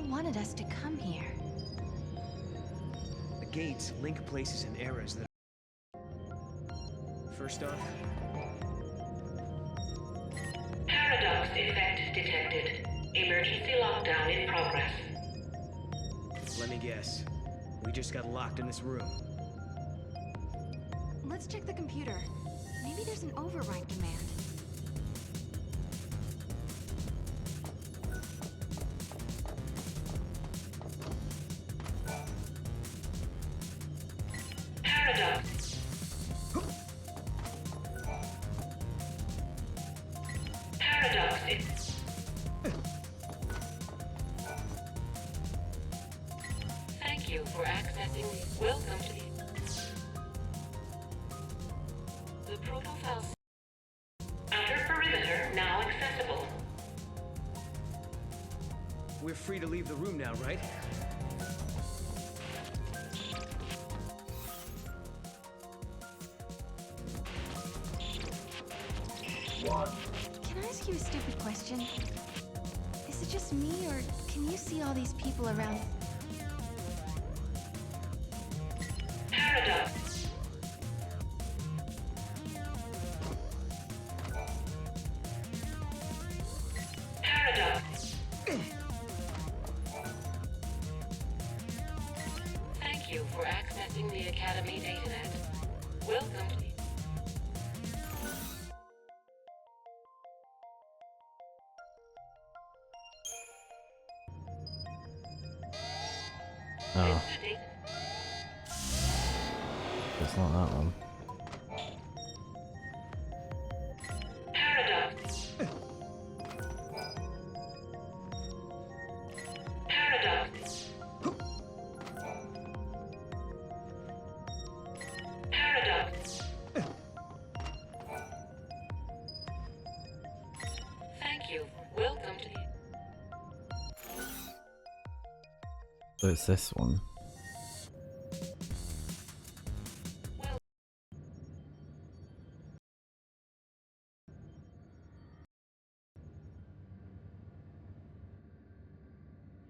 wanted us to come here? The gates link places and eras that... First off... Paradox effect detected. Emergency lockdown in progress. Let me guess. We just got locked in this room. Let's check the computer. Maybe there's an override command. Paradox. Paradox is... Thank you for accessing. Welcome to the protofile. Outer perimeter now accessible. We're free to leave the room now, right? Can I ask you a stupid question? Is it just me, or can you see all these people around? Paradox. Paradox. Thank you for accessing the Academy datanet. Welcome to the... Oh. It's not that one. Paradox. Paradox. Paradox. Thank you. Welcome to the... So it's this one.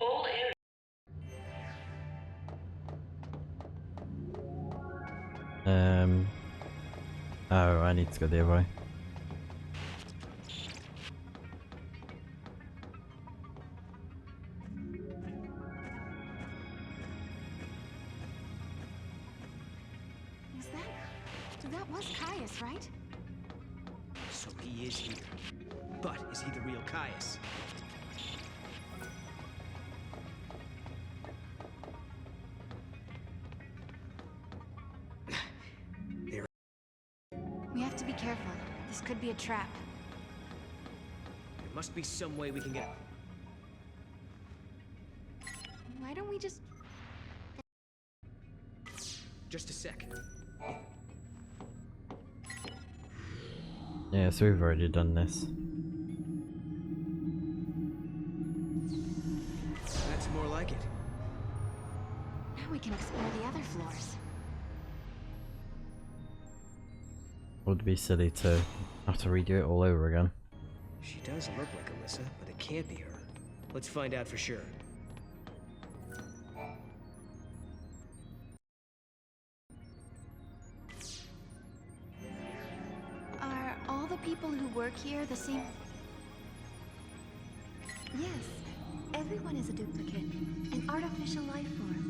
All areas. Oh, I need to go the other way. That was Caius, right? So he is here. But is he the real Caius? We have to be careful. This could be a trap. There must be some way we can get... Why don't we just... Just a sec. Yeah, so we've already done this. That's more like it. Now we can explore the other floors. Would be silly to have to redo it all over again. She does look like Alyssa, but it can't be her. Let's find out for sure. Are all the people who work here the same? Yes, everyone is a duplicate, an artificial life form.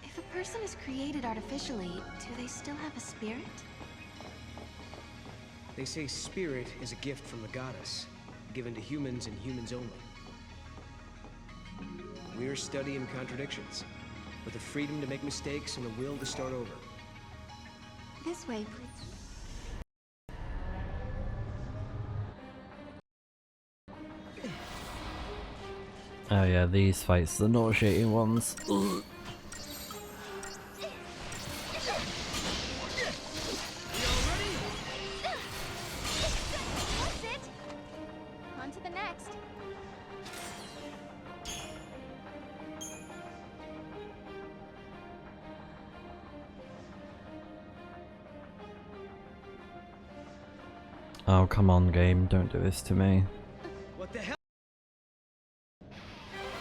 If a person is created artificially, do they still have a spirit? They say spirit is a gift from the goddess, given to humans and humans only. We're studying contradictions, with the freedom to make mistakes and the will to start over. This way, please. Oh yeah, these fights, the nauseating ones. Ugh. Oh, come on, game. Don't do this to me. What the hell?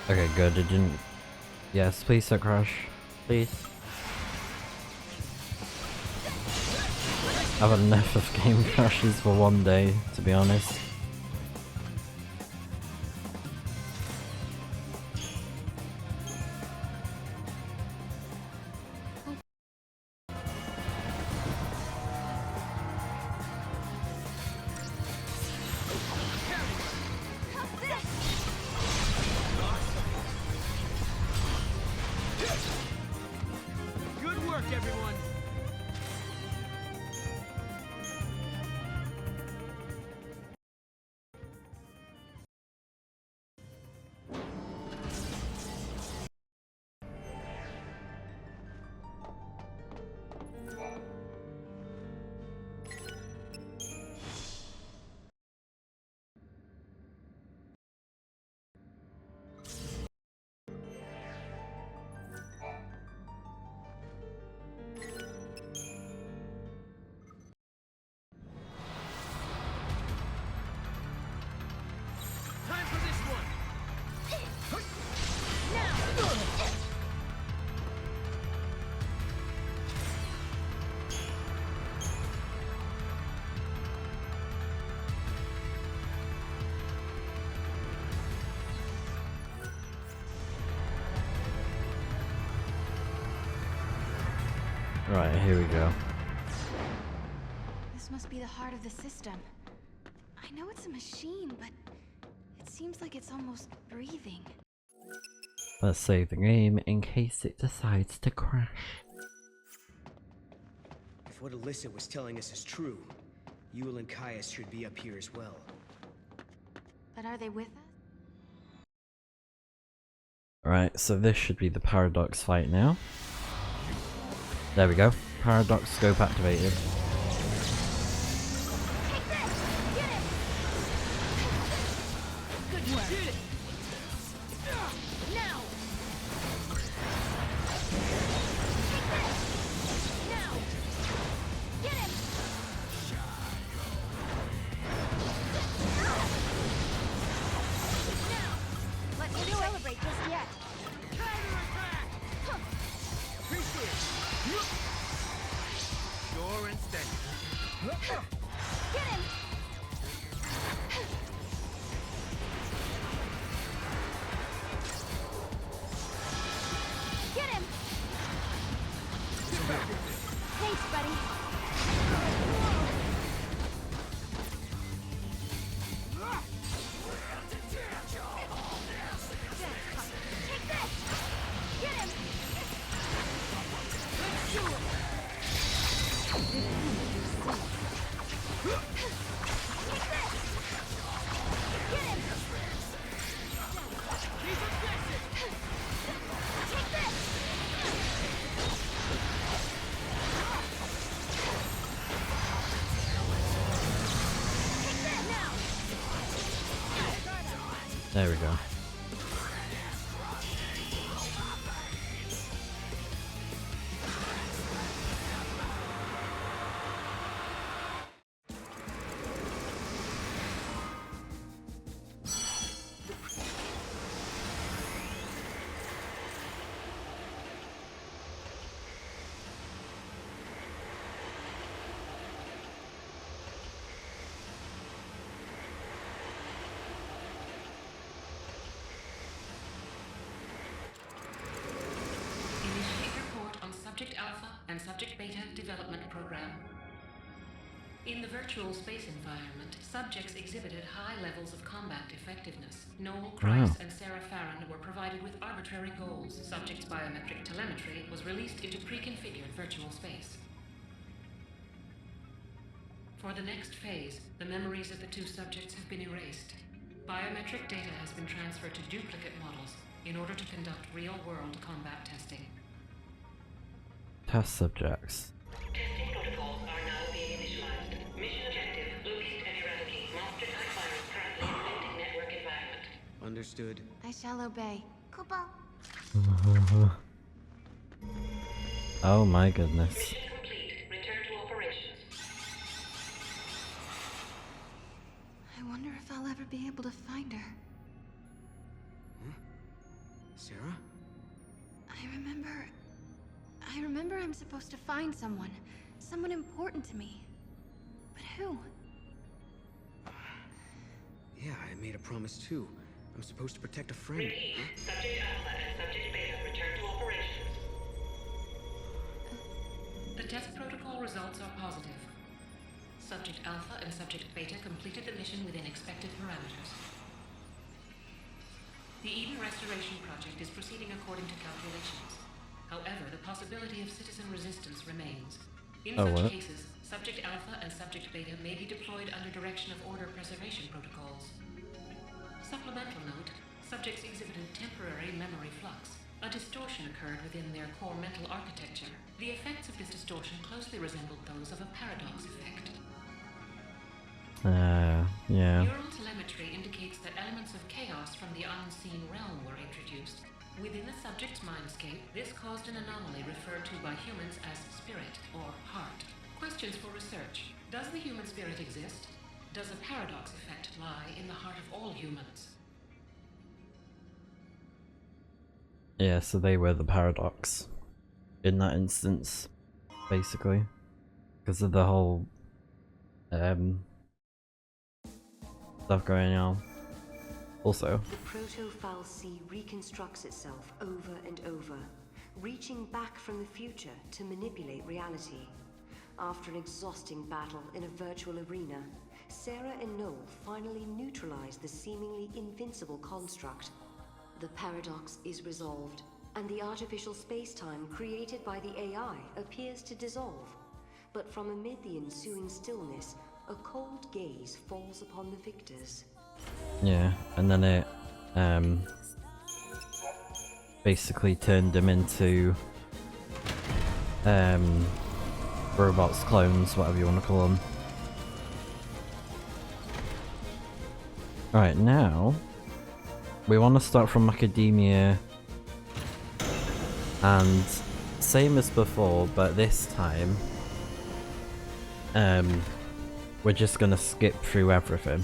Okay, good. It didn't... Yes, please don't crash. Please. I've had enough of game crashes for one day, to be honest. Good work, everyone. Time for this one. Right, here we go. This must be the heart of the system. I know it's a machine, but it seems like it's almost breathing. Let's save the game in case it decides to crash. If what Alyssa was telling us is true, Yule and Caius should be up here as well. But are they with us? Right, so this should be the paradox fight now. There we go. Paradox scope activated. Good work. Now. Now. Get him. Now. Let's celebrate just yet. Sure and steady. Get him. Get him. Thanks, buddy. Take this. Get him. Let's do it. There we go. Subject Alpha and Subject Beta Development Program. In the virtual space environment, subjects exhibited high levels of combat effectiveness. Noel, Christ, and Serah were provided with arbitrary goals. Subjects' biometric telemetry was released into pre-configured virtual space. For the next phase, the memories of the two subjects have been erased. Biometric data has been transferred to duplicate models in order to conduct real-world combat testing. Test subjects. Testing protocols are now being initialized. Mission objective: locate and eradicate monster type virus currently in limited network environment. Understood. I shall obey. Kupo. Oh my goodness. Mission complete. Return to operations. ever be able to find her. Huh? Serah? I remember I'm supposed to find someone. Someone important to me. But who? Yeah, I made a promise too. I'm supposed to protect a friend. Repeat. Subject Alpha and Subject Beta return to operations. The test protocol results are positive. Subject Alpha and Subject Beta completed the mission within expected parameters. The Eden Restoration Project is proceeding according to calculations. However, the possibility of citizen resistance remains. In such cases, Subject Alpha and Subject Beta may be deployed under direction of Order preservation protocols. Supplemental note, subjects exhibited temporary memory flux. A distortion occurred within their core mental architecture. The effects of this distortion closely resembled those of a paradox effect. Yeah. Neural telemetry indicates that elements of chaos from the unseen realm were introduced. Within the subject's mindscape, this caused an anomaly referred to by humans as spirit or heart. Questions for research. Does the human spirit exist? Does a paradox effect lie in the heart of all humans? Yeah, so they were the paradox in that instance, basically, because of the whole stuff going on. Also, the proto-fal'Cie reconstructs itself over and over, reaching back from the future to manipulate reality. After an exhausting battle in a virtual arena, Serah and Noel finally neutralize the seemingly invincible construct. The paradox is resolved, and the artificial space-time created by the AI appears to dissolve. But from amid the ensuing stillness, a cold gaze falls upon the victors. yeah, and then it basically turned them into robots, clones, whatever you want to call them. Right, now we want to start from academia, and same as before, but this time we're just gonna skip through everything.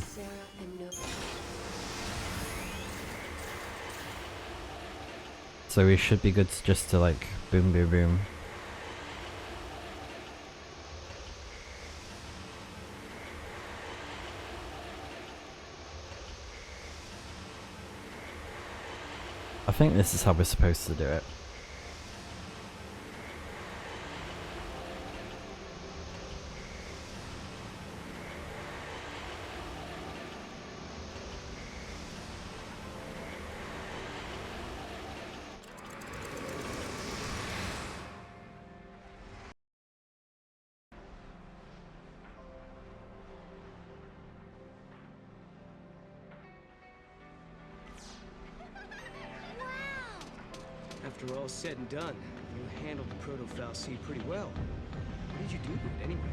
So we should be good just to like boom boom boom. I think this is how we're supposed to do it. After all said and done, you handled the proto-fal'Cie pretty well. What did you do to it anyway?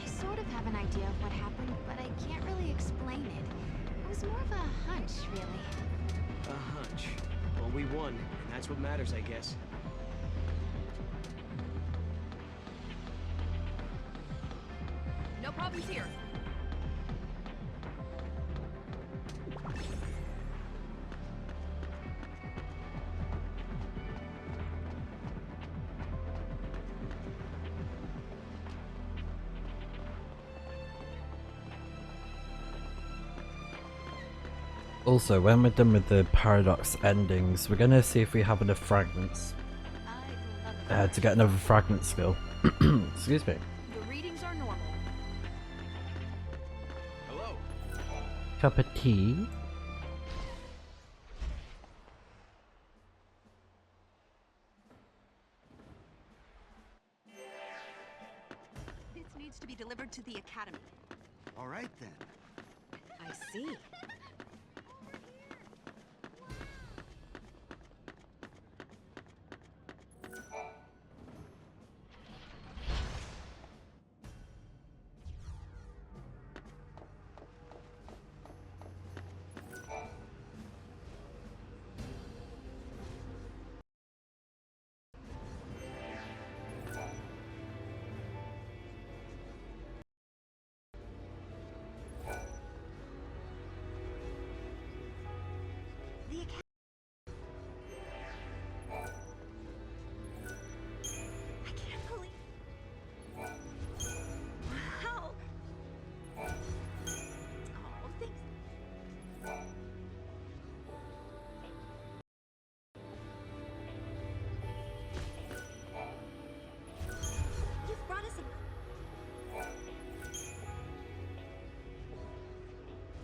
I sort of have an idea of what happened, but I can't really explain it. It was more of a hunch, really. A hunch. Well, we won, and that's what matters, I guess. No problems here. Also, when we're done with the paradox endings, we're gonna see if we have enough fragments to get another fragment skill. Excuse me. The readings are normal. Hello. Cup of tea. This needs to be delivered to the Academy. All right then. I see.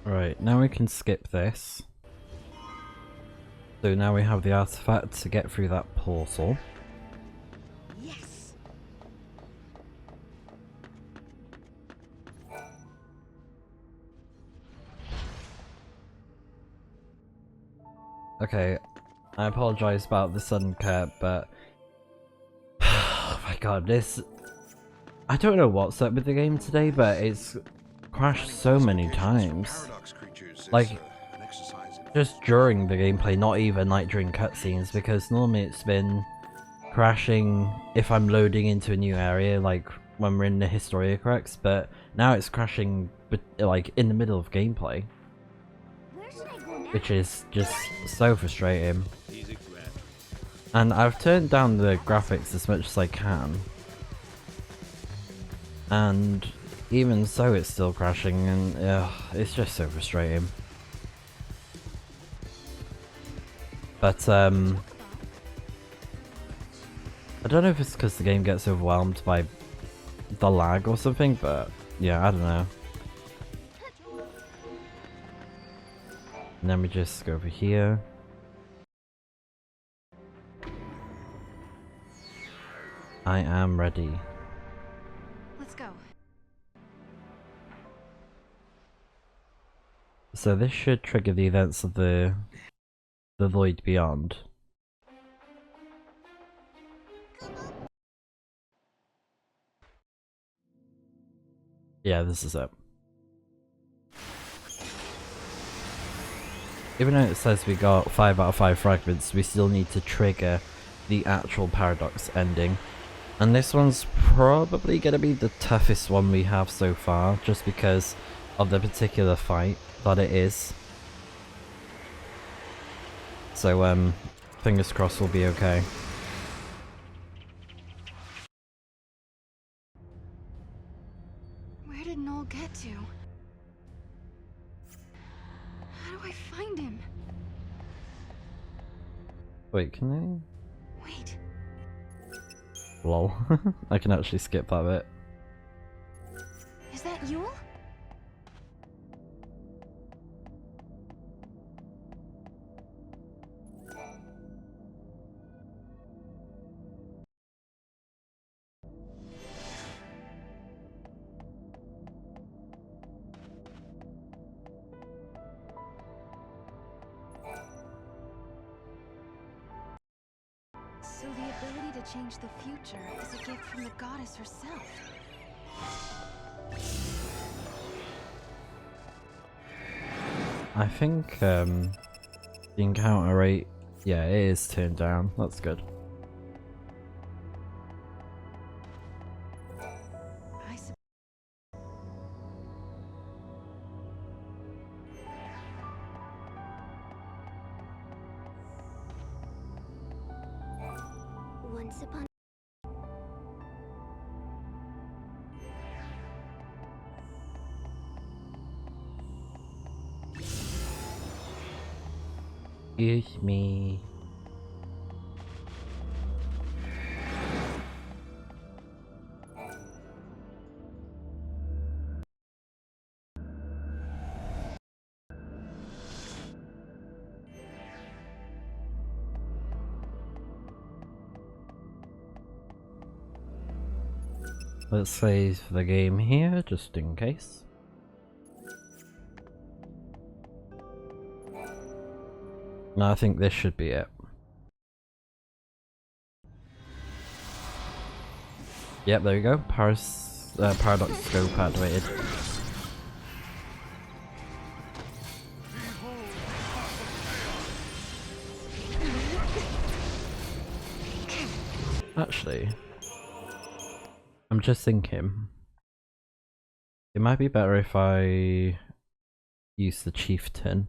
Right, now we can skip this. So now we have the artifact to get through that portal. Yes. Okay, I apologize about the sudden cut, but oh my god, this... I don't know what's up with the game today, but it's crashed so many times. Like, just during the gameplay, not even like during cutscenes, because normally it's been crashing if I'm loading into a new area, like when we're in the Historia Crux, but now it's crashing like in the middle of gameplay, which is just so frustrating. And I've turned down the graphics as much as I can, and even so it's still crashing, and it's just so frustrating. But I don't know if it's because the game gets overwhelmed by the lag or something, but yeah, I don't know. And then we just go over here. I am ready. Let's go. So this should trigger the events of the Void Beyond. Yeah, this is it. Even though it says we got 5 out of 5 fragments, we still need to trigger the actual paradox ending. And this one's probably going to be the toughest one we have so far, just because of the particular fight that it is. So, fingers crossed we'll be okay. Where did Noel get to? How do I find him? Wait, can Wait. I? Lol. I can actually skip that bit. Is that Yule? So the ability to change the future is a gift from the goddess herself. I think, the encounter rate, yeah, it is turned down. That's good. Once upon Excuse me. Let's save the game here, just in case. No, I think this should be it. Yep, there you go. Paradox scope activated. Actually, I'm just thinking, it might be better if I use the chieftain.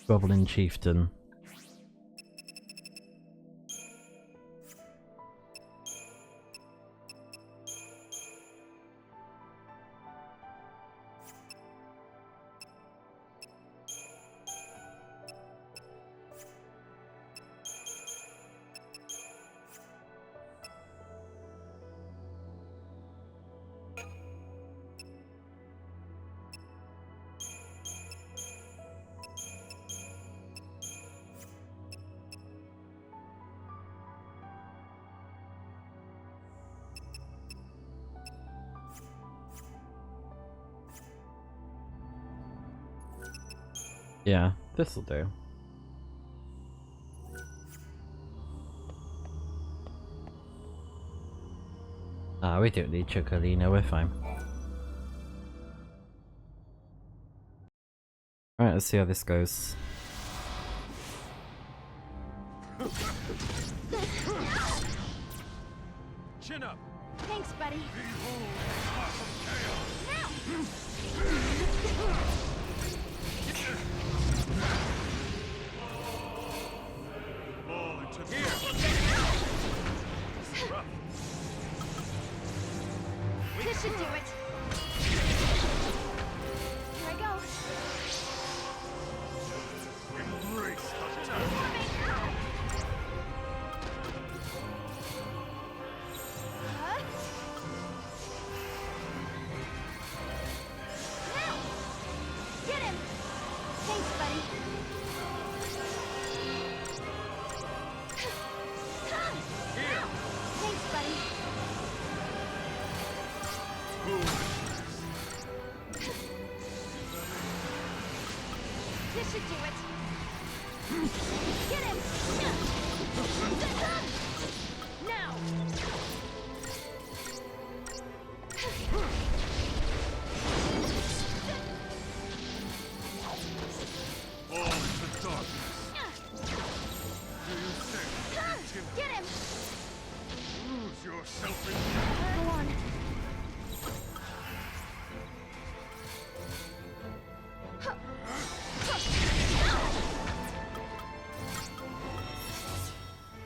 Goblin chieftain. Yeah, this'll do. Ah, we don't need Chocolino, we're fine. Alright, let's see how this goes. Chin up! Thanks, buddy. This should do it. Here I go. Embrace the Huh? Now! Get him! Thanks, buddy. Here! Thanks, buddy. This should do it. Get him! Now! Fall into darkness. Do you think Get him! lose yourself in Go on.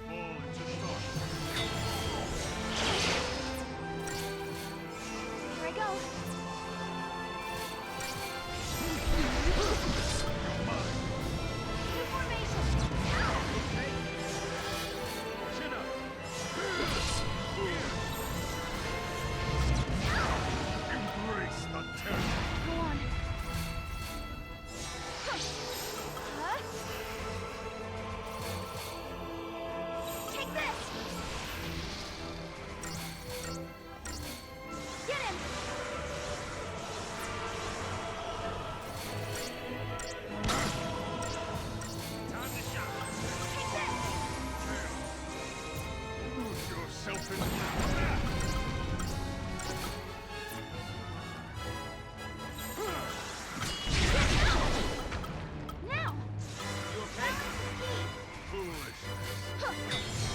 fall into darkness? Here I go. New formation. Chin up! Embrace the terror. Go on. Huh? Take this. Get him. Time to shine. Take this. Lose yourself in Now. You okay? Foolishness.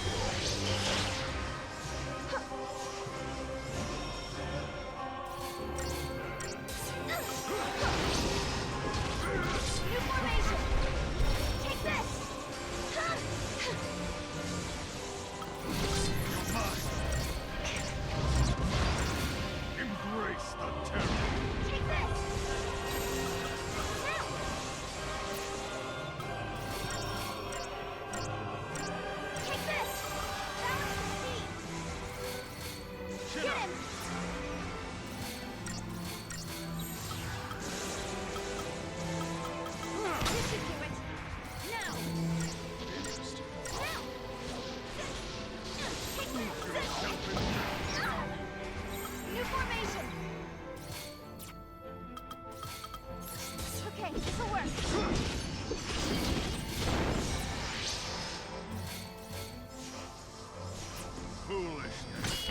New formation. Take this. Embrace the terror. Take this. Now. Take this. Balance the speed. Chin Get up. him. This should do it. Now. Interesting. Now. Take this. Yourself in New formation. Okay, this'll work. foolishness.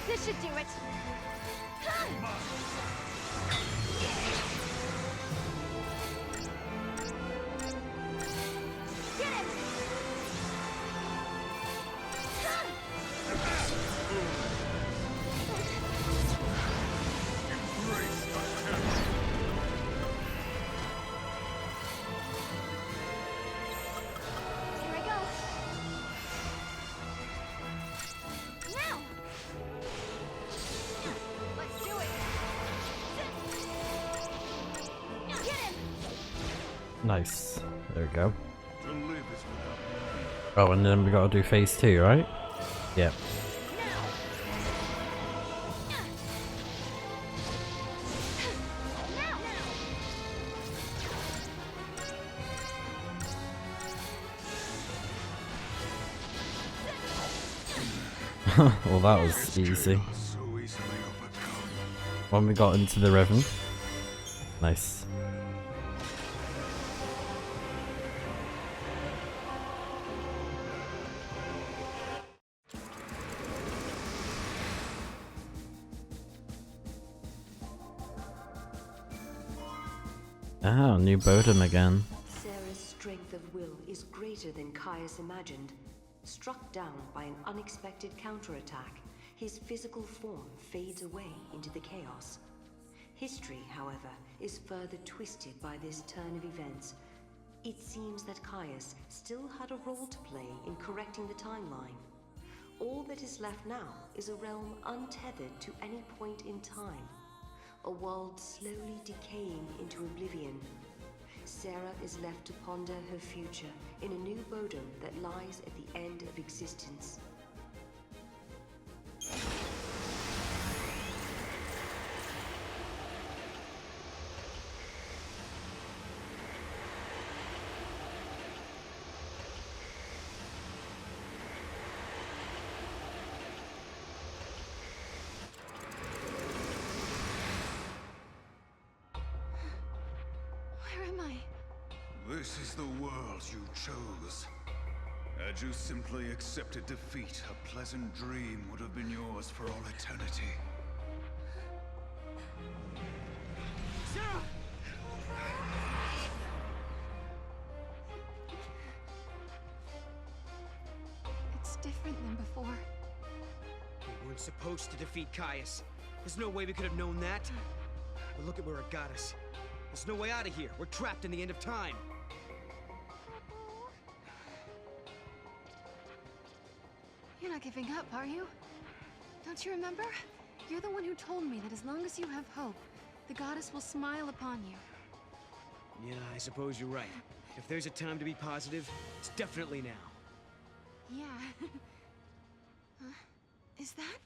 This should do it. Get him. Embrace the terror. Here I go. Now. Let's do it. Get him. Nice. There we go. To live is without Oh, and then we gotta do phase 2, right? Yep. Now. Now. Well, that was easy. so easily overcome. When we got into the rhythm. Nice. Ah, new Bodum again. Serah's strength of will is greater than Caius imagined. Struck down by an unexpected counterattack, his physical form fades away into the chaos. History, however, is further twisted by this turn of events. It seems that Caius still had a role to play in correcting the timeline. All that is left now is a realm untethered to any point in time. A world slowly decaying into oblivion. Serah is left to ponder her future in a new Bodum that lies at the end of existence. This is the world you chose. Had you simply accepted defeat, a pleasant dream would have been yours for all eternity. Serah! It's different than before. We weren't supposed to defeat Caius. There's no way we could have known that. But look at where it got us. There's no way out of here. We're trapped in the end of time. You're not giving up, are you? Don't you remember? You're the one who told me that as long as you have hope, the goddess will smile upon you. Yeah, I suppose you're right. If there's a time to be positive, it's definitely now. Yeah. Is that?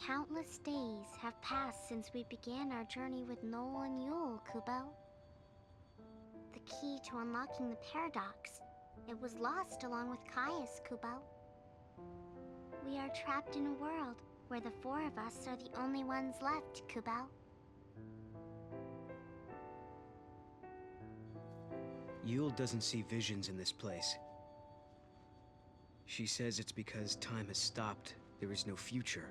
Countless days have passed since we began our journey with Noel and Yule, Kubo. The key to unlocking the paradox. It was lost along with Caius, Kubo. We are trapped in a world where the four of us are the only ones left, Kubo. Yule doesn't see visions in this place. She says it's because time has stopped. There is no future.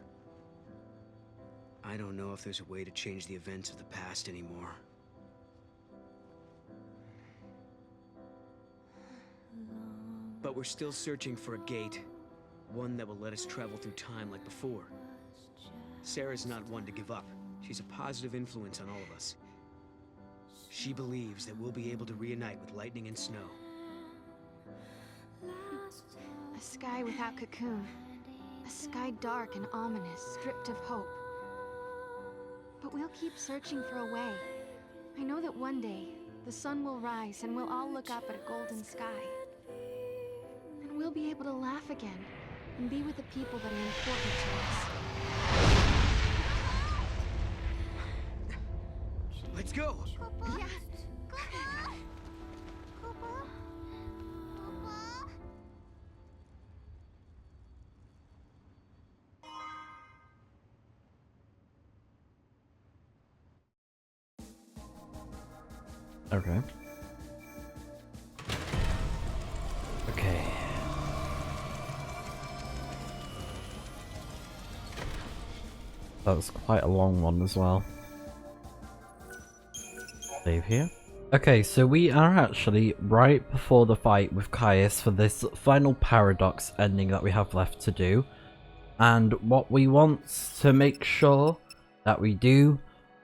I don't know if there's a way to change the events of the past anymore. But we're still searching for a gate. One that will let us travel through time like before. Serah's not one to give up. She's a positive influence on all of us. She believes that we'll be able to reunite with lightning and snow. A sky without cocoon. A sky dark and ominous, stripped of hope. But we'll keep searching for a way. I know that one day, the sun will rise and we'll all look up at a golden sky. And we'll be able to laugh again and be with the people that are important to us. Let's go! Yeah. Okay. Okay. That was quite a long one as well. Save here. Okay, so we are actually right before the fight with Caius for this final paradox ending that we have left to do. And what we want to make sure that we do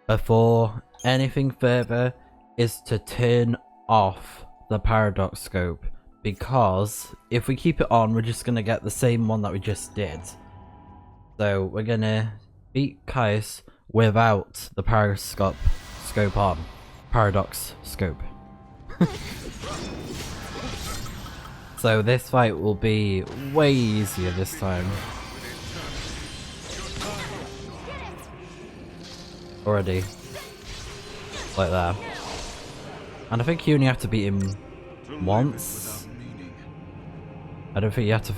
before anything further is to turn off the paradox scope, because if we keep it on, we're just going to get the same one that we just did. So we're going to beat Caius without the paradox scope on. Paradox scope. So this fight will be way easier this time. Already. Like that. And I think you only have to beat him once. I don't think you have to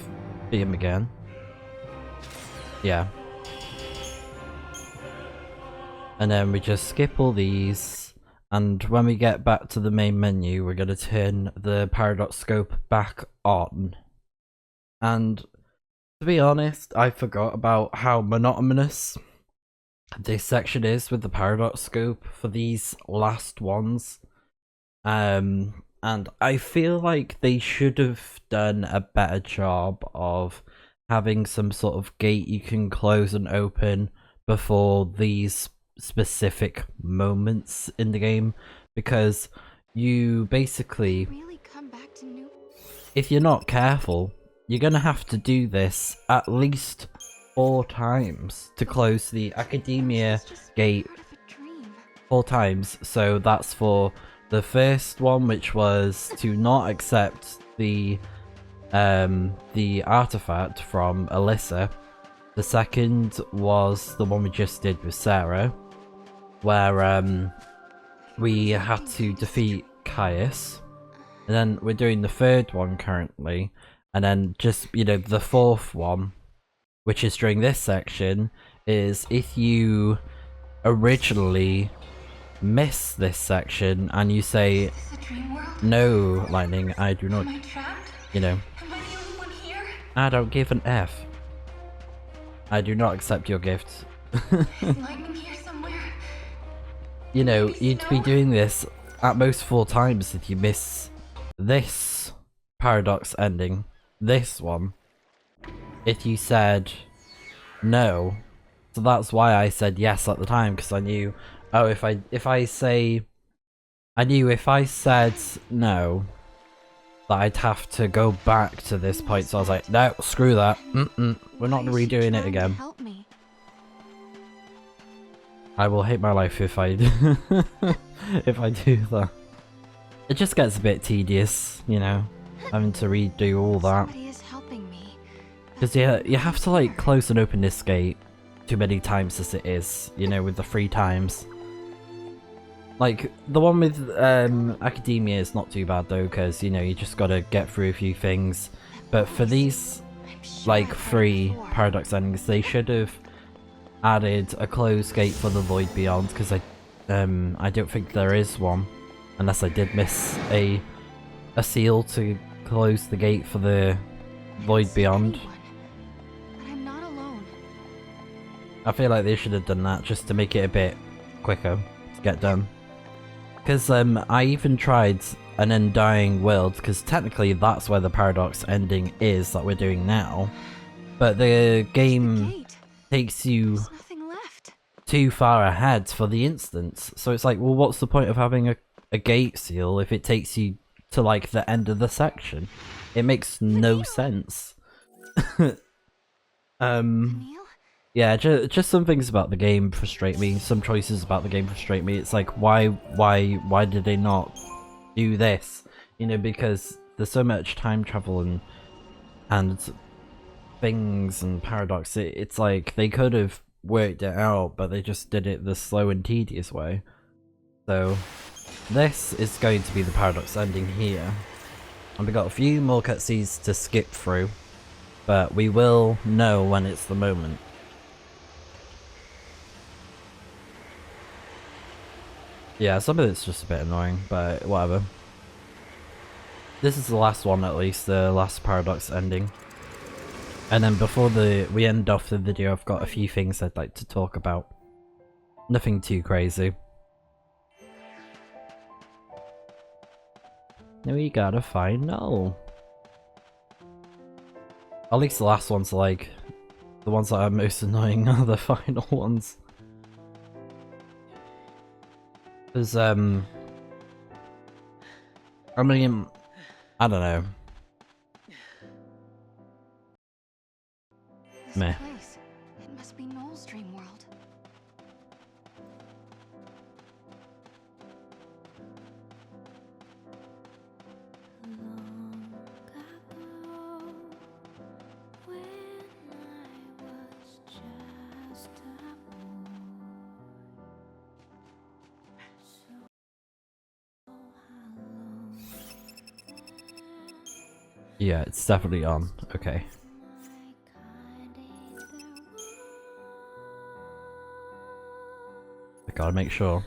beat him again. Yeah. And then we just skip all these, and when we get back to the main menu, we're going to turn the paradox scope back on. And to be honest, I forgot about how monotonous this section is with the paradox scope for these last ones. And I feel like they should have done a better job of having some sort of gate you can close and open before these specific moments in the game, because you basically, if you're not careful, you're gonna have to do this at least 4 times to close the academia gate 4 times. So that's for the first one, which was to not accept the artifact from Alyssa. The second was the one we just did with Serah, where we had to defeat Caius, and then we're doing the third one currently, and then just, you know, the fourth one, which is during this section, is if you originally miss this section and you say, "No, Lightning, I do not," you know, "I don't give an F. I do not accept your gift." You know, you'd be doing this at most 4 times if you miss this paradox ending. This one. If you said no. So that's why I said yes at the time, because I knew, oh, if I said no, that I'd have to go back to this point. So I was like, no, screw that. We're not redoing it again. I will hate my life if I if I do that. It just gets a bit tedious, you know, having to redo all that. Because you have to like close and open this gate too many times as it is, you know, with the 3 times. Like, the one with Academia is not too bad though, because, you know, you just gotta get through a few things. But for these, like, 3 paradox endings, they should have added a closed gate for the Void Beyond, because I don't think there is one, unless I did miss a seal to close the gate for the Void Beyond. I feel like they should have done that just to make it a bit quicker to get done. Because I even tried an Undying World, because technically that's where the paradox ending is that we're doing now. But the game takes you too far ahead for the instance. So it's like, well, what's the point of having a gate seal if it takes you to like the end of the section? It makes no sense. Yeah, just some things about the game frustrate me. Some choices about the game frustrate me. It's like, why did they not do this? You know, because there's so much time travel and things and paradox. It's like they could have worked it out, but they just did it the slow and tedious way. So this is going to be the paradox ending here, and we got a few more cutscenes to skip through, but we will know when it's the moment. Yeah, some of it's just a bit annoying, but whatever. This is the last one, at least, the last paradox ending. And then before we end off the video, I've got a few things I'd like to talk about. Nothing too crazy. Now we gotta find Noel. At least the last ones are like, the ones that are most annoying are the final ones. Because, I mean, I don't know. Meh. It must be Noel's dream world. Yeah, it's definitely on. Okay. I gotta make sure.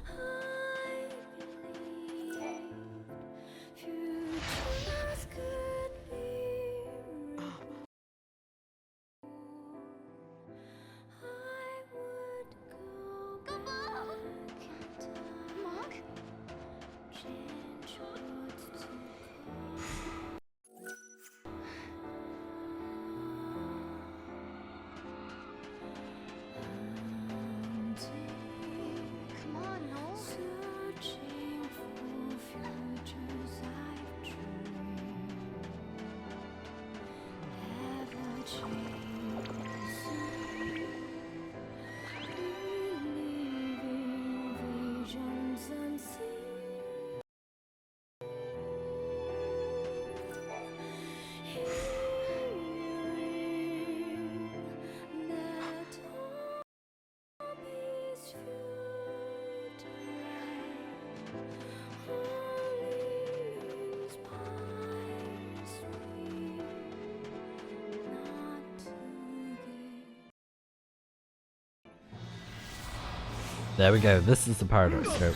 There we go, this is the paradox scope.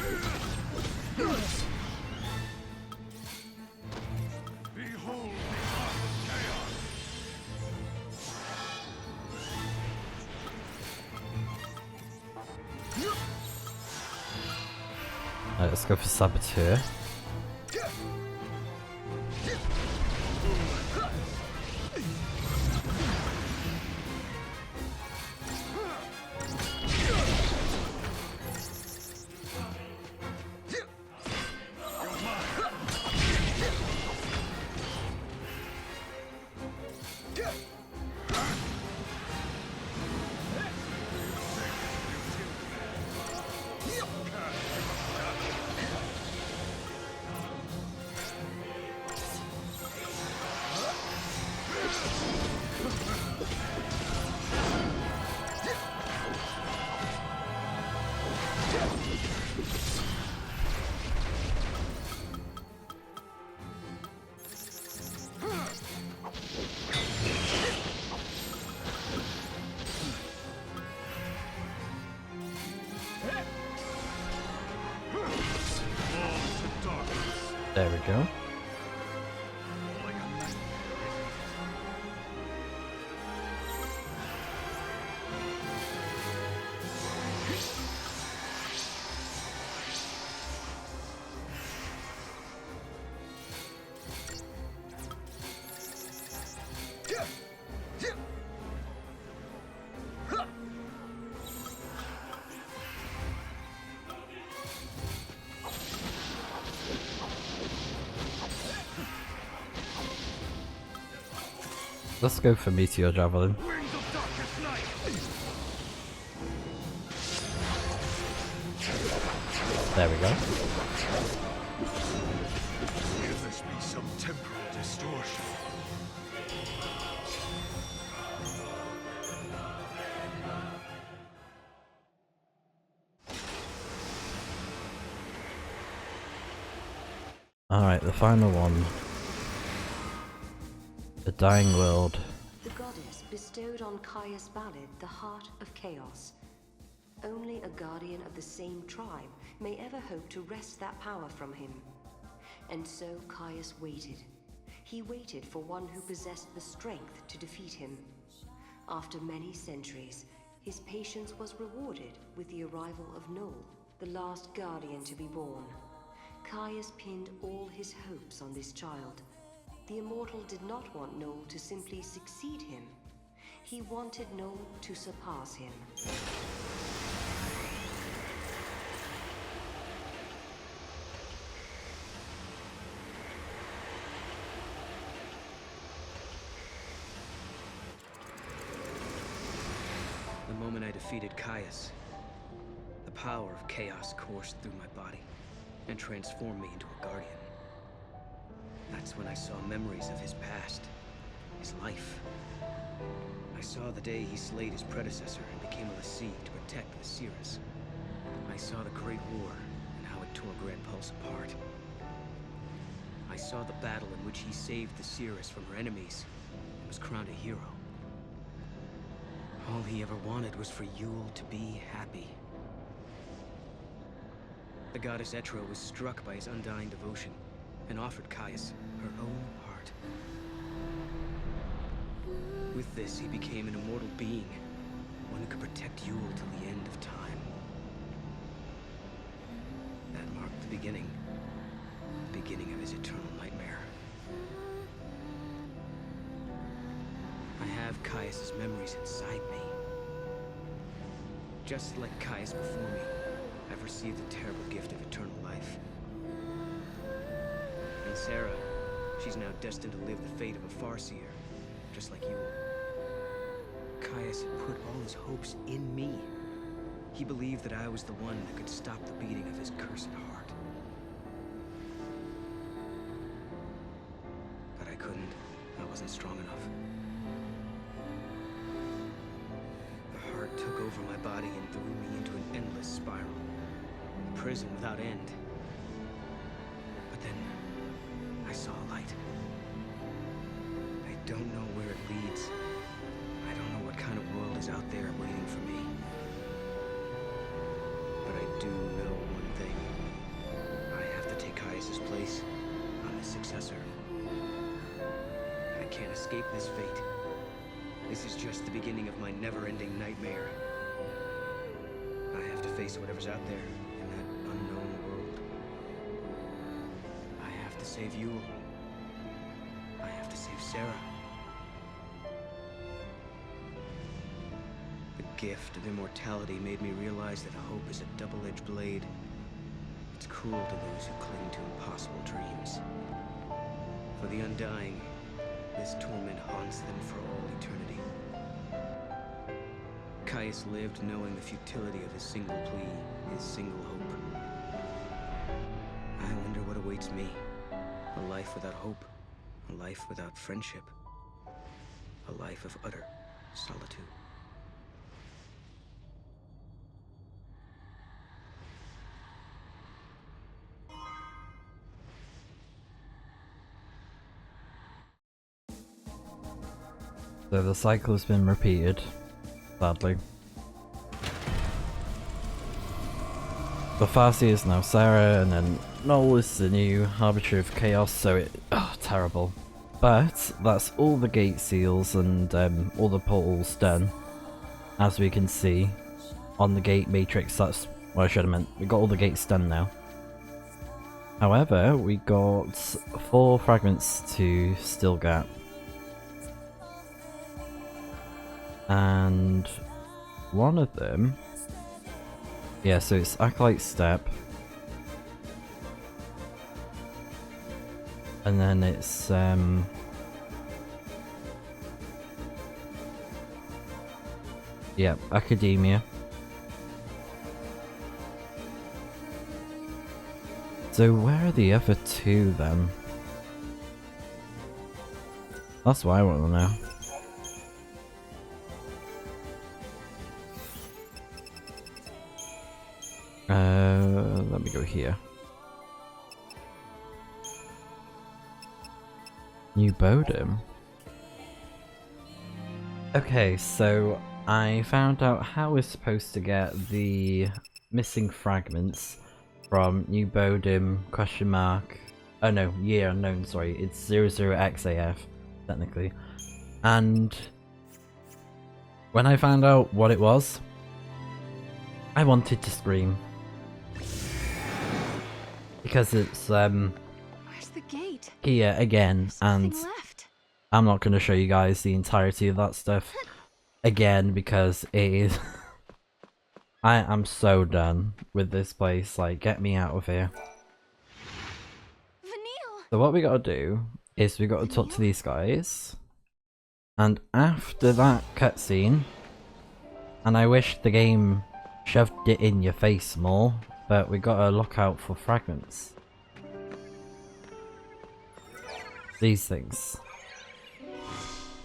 Let's go for Saboteur. There we go. Let's go for Meteor Javelin. There we go. If this be some temporal distortion. Alright, the final one. The Dying World. The goddess bestowed on Caius Ballad the heart of chaos. Only a guardian of the same tribe may ever hope to wrest that power from him. And so Caius waited. He waited for one who possessed the strength to defeat him. After many centuries, his patience was rewarded with the arrival of Noel, the last guardian to be born. Caius pinned all his hopes on this child. The Immortal did not want Noel to simply succeed him. He wanted Noel to surpass him. The moment I defeated Caius, the power of chaos coursed through my body and transformed me into a guardian. That's when I saw memories of his past, his life. I saw the day he slayed his predecessor and became a L'Cie to protect the Serahs. I saw the Great War and how it tore Grand Pulse apart. I saw the battle in which he saved the Serahs from her enemies and was crowned a hero. All he ever wanted was for Yule to be happy. The goddess Etra was struck by his undying devotion and offered Caius her own heart. With this, he became an immortal being, one who could protect Yule till the end of time. That marked the beginning of his eternal nightmare. I have Caius's memories inside me. Just like Caius before me, I've received the terrible gift of eternal life. And Serah, she's now destined to live the fate of a Farseer, just like you. Caius had put all his hopes in me. He believed that I was the one that could stop the beating of his cursed heart. But I couldn't. I wasn't strong enough. The heart took over my body and threw me into an endless spiral. A prison without end. But then, I saw a light. I don't know where it leads. I don't know what kind of world is out there waiting for me. But I do know one thing. I have to take Caius's place. I'm his successor. I can't escape this fate. This is just the beginning of my never-ending nightmare. I have to face whatever's out there in that unknown world. I have to save Yule. I have to save Serah. The gift of immortality made me realize that hope is a double-edged blade. It's cruel to those who cling to impossible dreams. For the undying, this torment haunts them for all eternity. Caius lived knowing the futility of his single plea, his single hope. I wonder what awaits me. A life without hope, a life without friendship, a life of utter solitude. So the cycle has been repeated, sadly. The Farsi is now Serah, and then Noel is the new Harbinger of Chaos, so terrible. But that's all the gate seals and all the portals done. As we can see on the gate matrix, that's what I should have meant. We got all the gates done now. However, we got 4 fragments to still get. And one of them, yeah, so it's Acolyte Step, and then it's yeah, Academia. So where are the other 2 then? That's what I want to know. Let me go here. New Bodum. Okay, so I found out how we're supposed to get the missing fragments from New Bodum question mark. Oh no, year unknown, sorry. It's 00XAF, technically. And when I found out what it was, I wanted to scream. Because it's Where's the gate? here again, and Left. I'm not going to show you guys the entirety of that stuff again because it is I am so done with this place, like get me out of here. So what we gotta do is we gotta talk to these guys, and after that cutscene, and I wish the game shoved it in your face more, but we gotta look out for fragments. These things.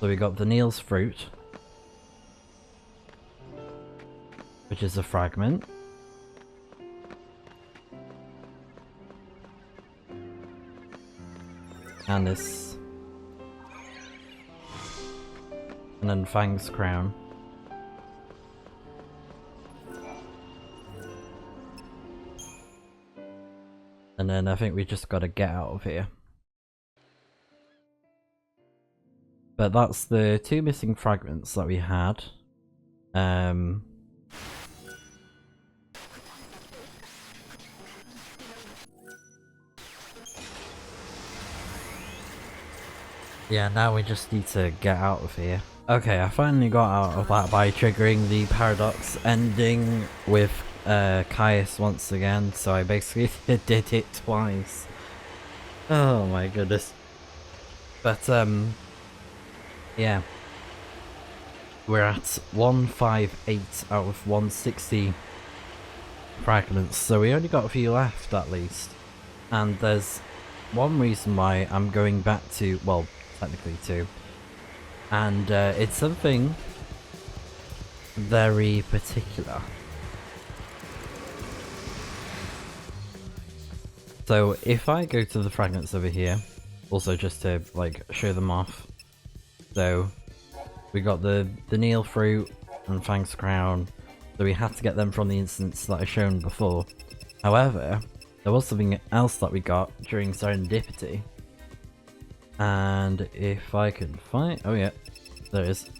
So we got the Neil's fruit, which is a fragment. And this. And then Fang's crown. And then I think we just gotta get out of here. But that's the 2 missing fragments that we had. Yeah, now we just need to get out of here. Okay, I finally got out of that by triggering the paradox ending with Caius once again, so I basically did it twice. Oh my goodness. But yeah. We're at 158 out of 160 fragments, so we only got a few left at least. And there's one reason why I'm going back to, well, technically 2. And it's something very particular. So if I go to the fragments over here, also just to like show them off. So we got the Neil fruit and Fang's crown, so we had to get them from the instance that I shown before. However, there was something else that we got during Serendipity. And if I can find, oh yeah, there it is.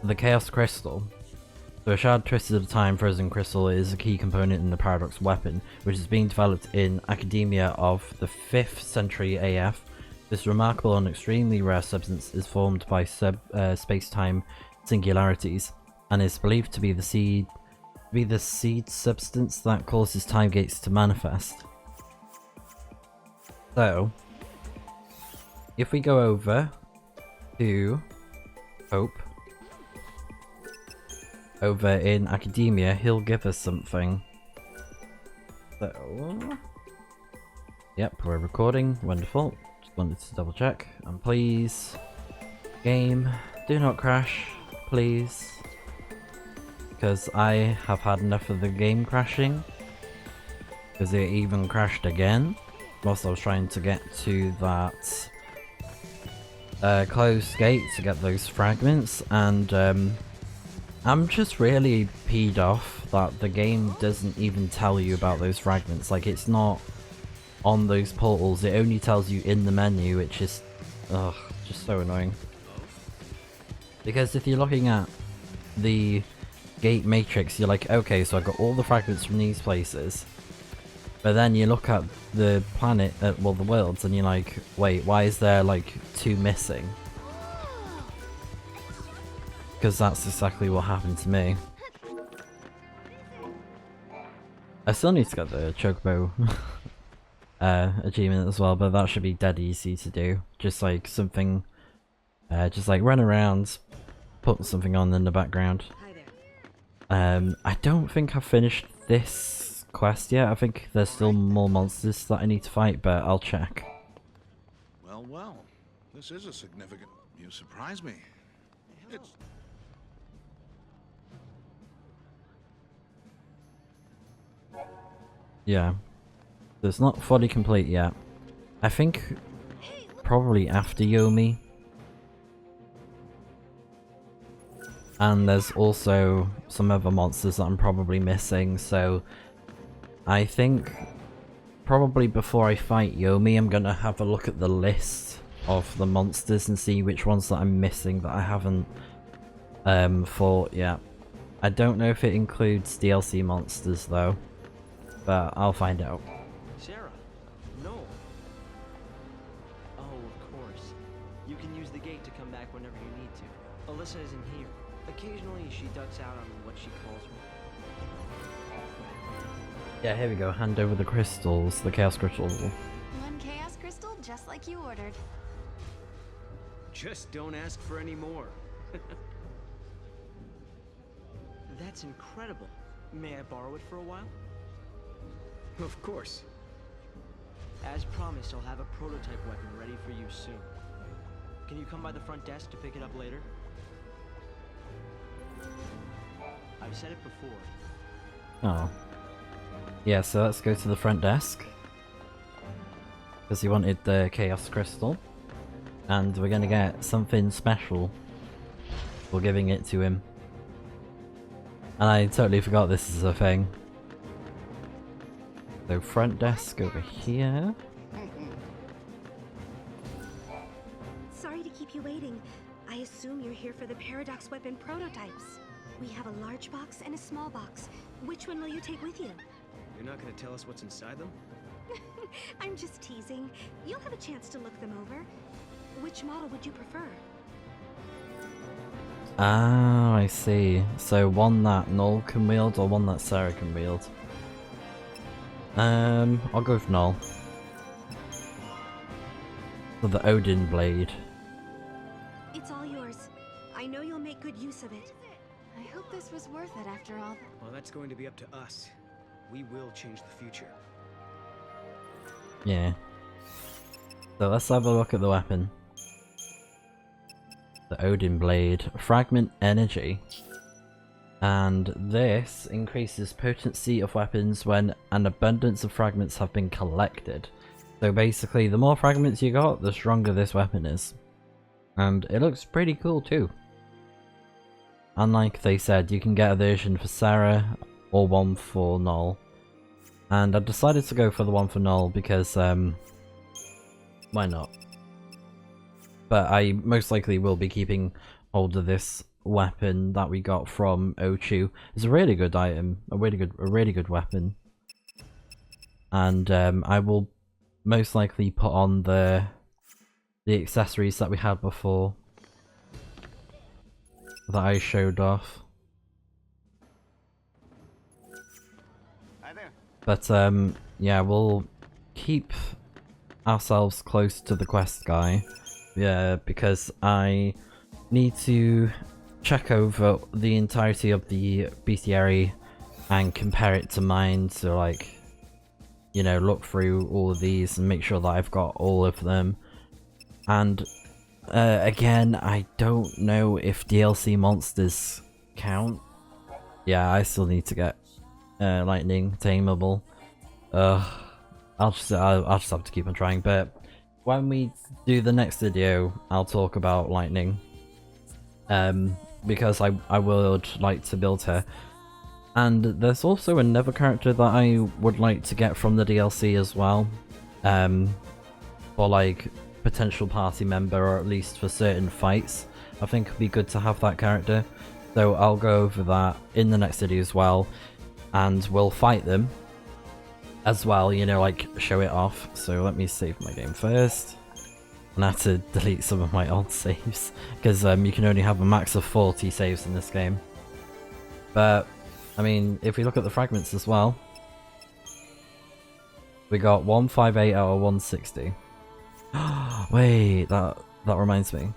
The Chaos Crystal. So a shard twisted at a time frozen crystal is a key component in the Paradox weapon, which is being developed in academia of the 5th century AF. This remarkable and extremely rare substance is formed by space-time singularities, and is believed to be the seed substance that causes time gates to manifest. So, if we go over to Hope, over in academia, he'll give us something. So, yep, we're recording, wonderful. Just wanted to double check, and please, game, do not crash, please. Because I have had enough of the game crashing. Because it even crashed again whilst I was trying to get to that closed gate to get those fragments, and I'm just really peed off that the game doesn't even tell you about those fragments. Like, it's not on those portals, it only tells you in the menu, which is just so annoying. Because if you're looking at the gate matrix, you're like, okay, so I got all the fragments from these places. But then you look at the planet, well, the worlds, and you're like, wait, why is there like 2 missing? Because that's exactly what happened to me. I still need to get the Chocobo achievement as well, but that should be dead easy to do. Just like something, just like run around, put something on in the background. I don't think I've finished this quest yet. I think there's still more monsters that I need to fight, but I'll check. Well, well, this is a significant... You surprise me. It's... Yeah. So it's not fully complete yet. I think probably after Yomi. And there's also some other monsters that I'm probably missing, so I think probably before I fight Yomi I'm gonna have a look at the list of the monsters and see which ones that I'm missing that I haven't fought yet. I don't know if it includes DLC monsters though, but I'll find out. Serah, Noel. Oh, of course. You can use the gate to come back whenever you need to. Alyssa isn't here. Occasionally she ducks out on what she calls me. Yeah, here we go. Hand over the crystals, the chaos crystals. One chaos crystal, just like you ordered. Just don't ask for any more. That's incredible. May I borrow it for a while? Of course. As promised, I'll have a prototype weapon ready for you soon. Can you come by the front desk to pick it up later? I've said it before. Oh. Yeah, so let's go to the front desk. Because he wanted the chaos crystal. And we're gonna get something special for giving it to him. And I totally forgot this is a thing. So front desk over here. Sorry to keep you waiting. I assume you're here for the paradox weapon prototypes. We have a large box and a small box. Which one will you take with you? You're not gonna tell us what's inside them? I'm just teasing. You'll have a chance to look them over. Which model would you prefer? Ah, I see. So one that Noel can wield or one that Serah can wield. I'll go with Noel. For the Odin blade. It's all yours. I know you'll make good use of it. I hope this was worth it after all. Well, that's going to be up to us. We will change the future. Yeah. So let's have a look at the weapon. The Odin blade. Fragment energy. And this increases potency of weapons when an abundance of fragments have been collected. So basically, the more fragments you got, the stronger this weapon is. And it looks pretty cool too. And like they said, you can get a version for Serah or one for Noel. And I decided to go for the one for Noel because, why not? But I most likely will be keeping hold of this weapon that we got from XIII-2. It's a really good item, a really good weapon. And I will most likely put on the accessories that we had before that I showed off. But yeah, we'll keep ourselves close to the quest guy. Yeah, because I need to check over the entirety of the bestiary and compare it to mine, so like, you know, look through all of these and make sure that I've got all of them. And again, I don't know if DLC monsters count. Yeah, I still need to get lightning tameable. I'll just have to keep on trying, but when we do the next video, I'll talk about lightning. Because I would like to build her. And there's also another character that I would like to get from the DLC as well. For like potential party member, or at least for certain fights. I think it'd be good to have that character. So I'll go over that in the next video as well. And we'll fight them as well, you know, like show it off. So let me save my game first. And I have to delete some of my old saves because you can only have a max of 40 saves in this game. But I mean, if we look at the fragments as well, we got 158 out of 160. Wait, that reminds me.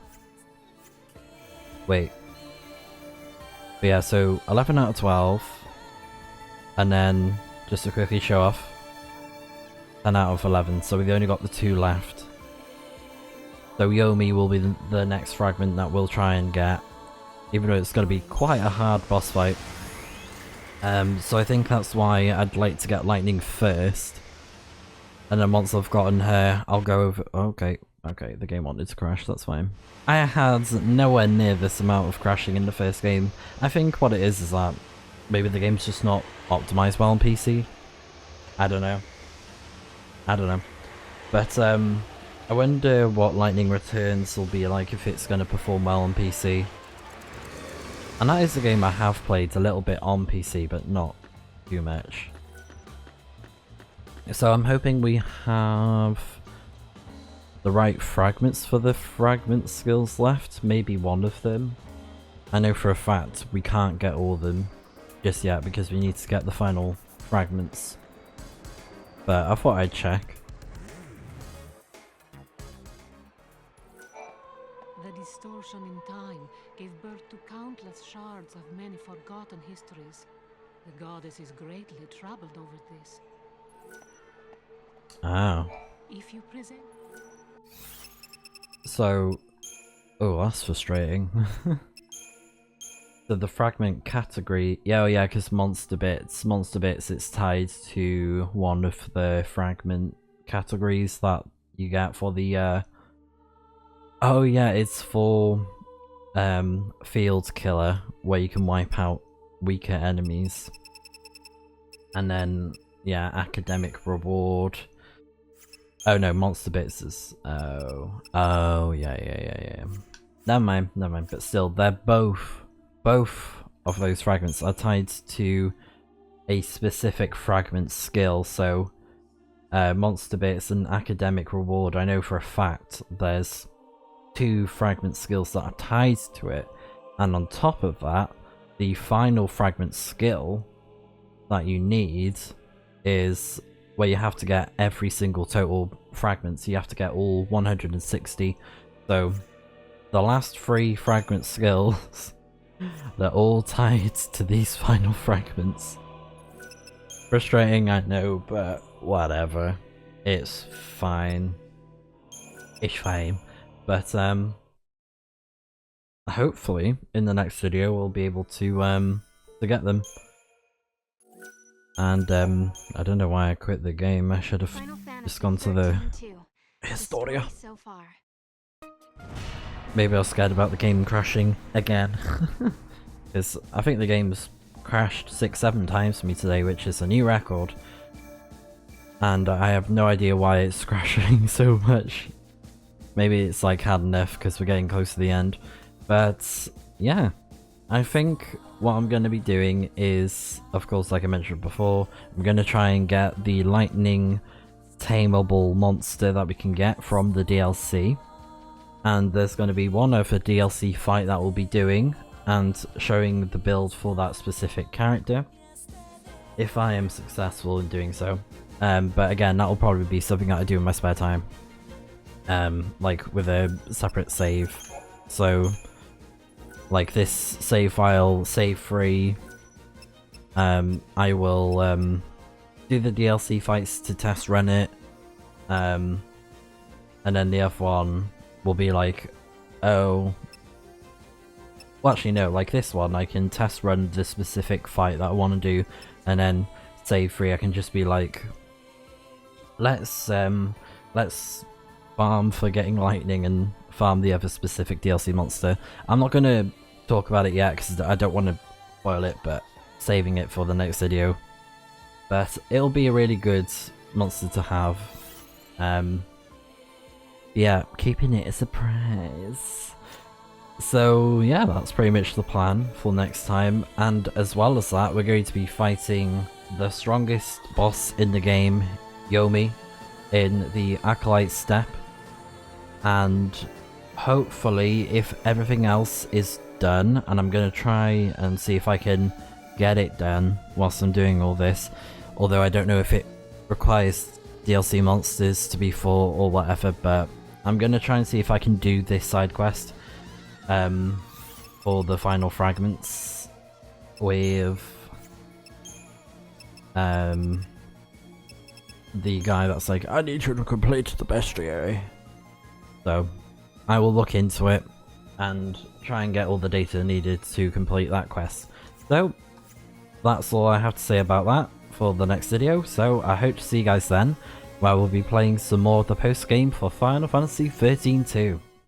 Wait. But yeah, so 11 out of 12. And then, just to quickly show off, 10 out of 11, so we've only got the 2 left. So Yomi will be the next fragment that we'll try and get, even though it's going to be quite a hard boss fight. So I think that's why I'd like to get Lightning first. And then once I've gotten her, I'll go over... Okay, the game wanted to crash, that's fine. I had nowhere near this amount of crashing in the first game. I think what it is that maybe the game's just not optimized well on PC. I don't know. But I wonder what Lightning Returns will be like if it's going to perform well on PC. And that is a game I have played a little bit on PC, but not too much. So I'm hoping we have the right fragments for the fragment skills left. Maybe one of them. I know for a fact we can't get all of them just yet because we need to get the final fragments. But I thought I'd check. The distortion in time gave birth to countless shards of many forgotten histories. The goddess is greatly troubled over this. Oh. If you present... So... Oh, that's frustrating. So the fragment category... Yeah, because Monster Bits, it's tied to one of the fragment categories that you get for the... Oh yeah, it's for Field Killer, where you can wipe out weaker enemies. And then yeah, academic reward. Oh no, monster bits is, oh yeah. Never mind, but still, they're both of those fragments are tied to a specific fragment skill, so monster bits and academic reward, I know for a fact there's 2 fragment skills that are tied to it, and on top of that, the final fragment skill that you need is where you have to get every single total fragments. You have to get all 160. So the last 3 fragment skills, they're all tied to these final fragments. Frustrating, I know, but whatever. It's fine. It's fine. But hopefully in the next video we'll be able to get them. And I don't know why I quit the game. I should have just gone to the Historia. Maybe I was scared about the game crashing again. Because I think the game's crashed 6-7 times for me today, which is a new record. And I have no idea why it's crashing so much. Maybe it's like had enough because we're getting close to the end. But yeah, I think what I'm going to be doing is, of course, like I mentioned before, I'm going to try and get the lightning tameable monster that we can get from the DLC. And there's going to be one other DLC fight that we'll be doing and showing the build for that specific character, if I am successful in doing so. But again, that will probably be something that I do in my spare time, like with a separate save. So like this save file, save free, I will do the DLC fights to test run it, and then the other one will be like, oh, well actually no, like this one I can test run the specific fight that I want to do, and then save free I can just be like, let's farm for getting lightning and farm the other specific DLC monster. I'm not going to talk about it yet because I don't want to spoil it, but saving it for the next video. But it'll be a really good monster to have. Yeah, keeping it a surprise. So yeah, that's pretty much the plan for next time, and as well as that, we're going to be fighting the strongest boss in the game, Yomi, in the Acolyte Step, and hopefully, if everything else is done, and I'm going to try and see if I can get it done whilst I'm doing all this, although I don't know if it requires DLC monsters to be full or whatever, but I'm going to try and see if I can do this side quest for the final fragments with the guy that's like, I need you to complete the bestiary. So I will look into it and try and get all the data needed to complete that quest. So that's all I have to say about that for the next video, so I hope to see you guys then, where we'll be playing some more of the post game for Final Fantasy XIII-2.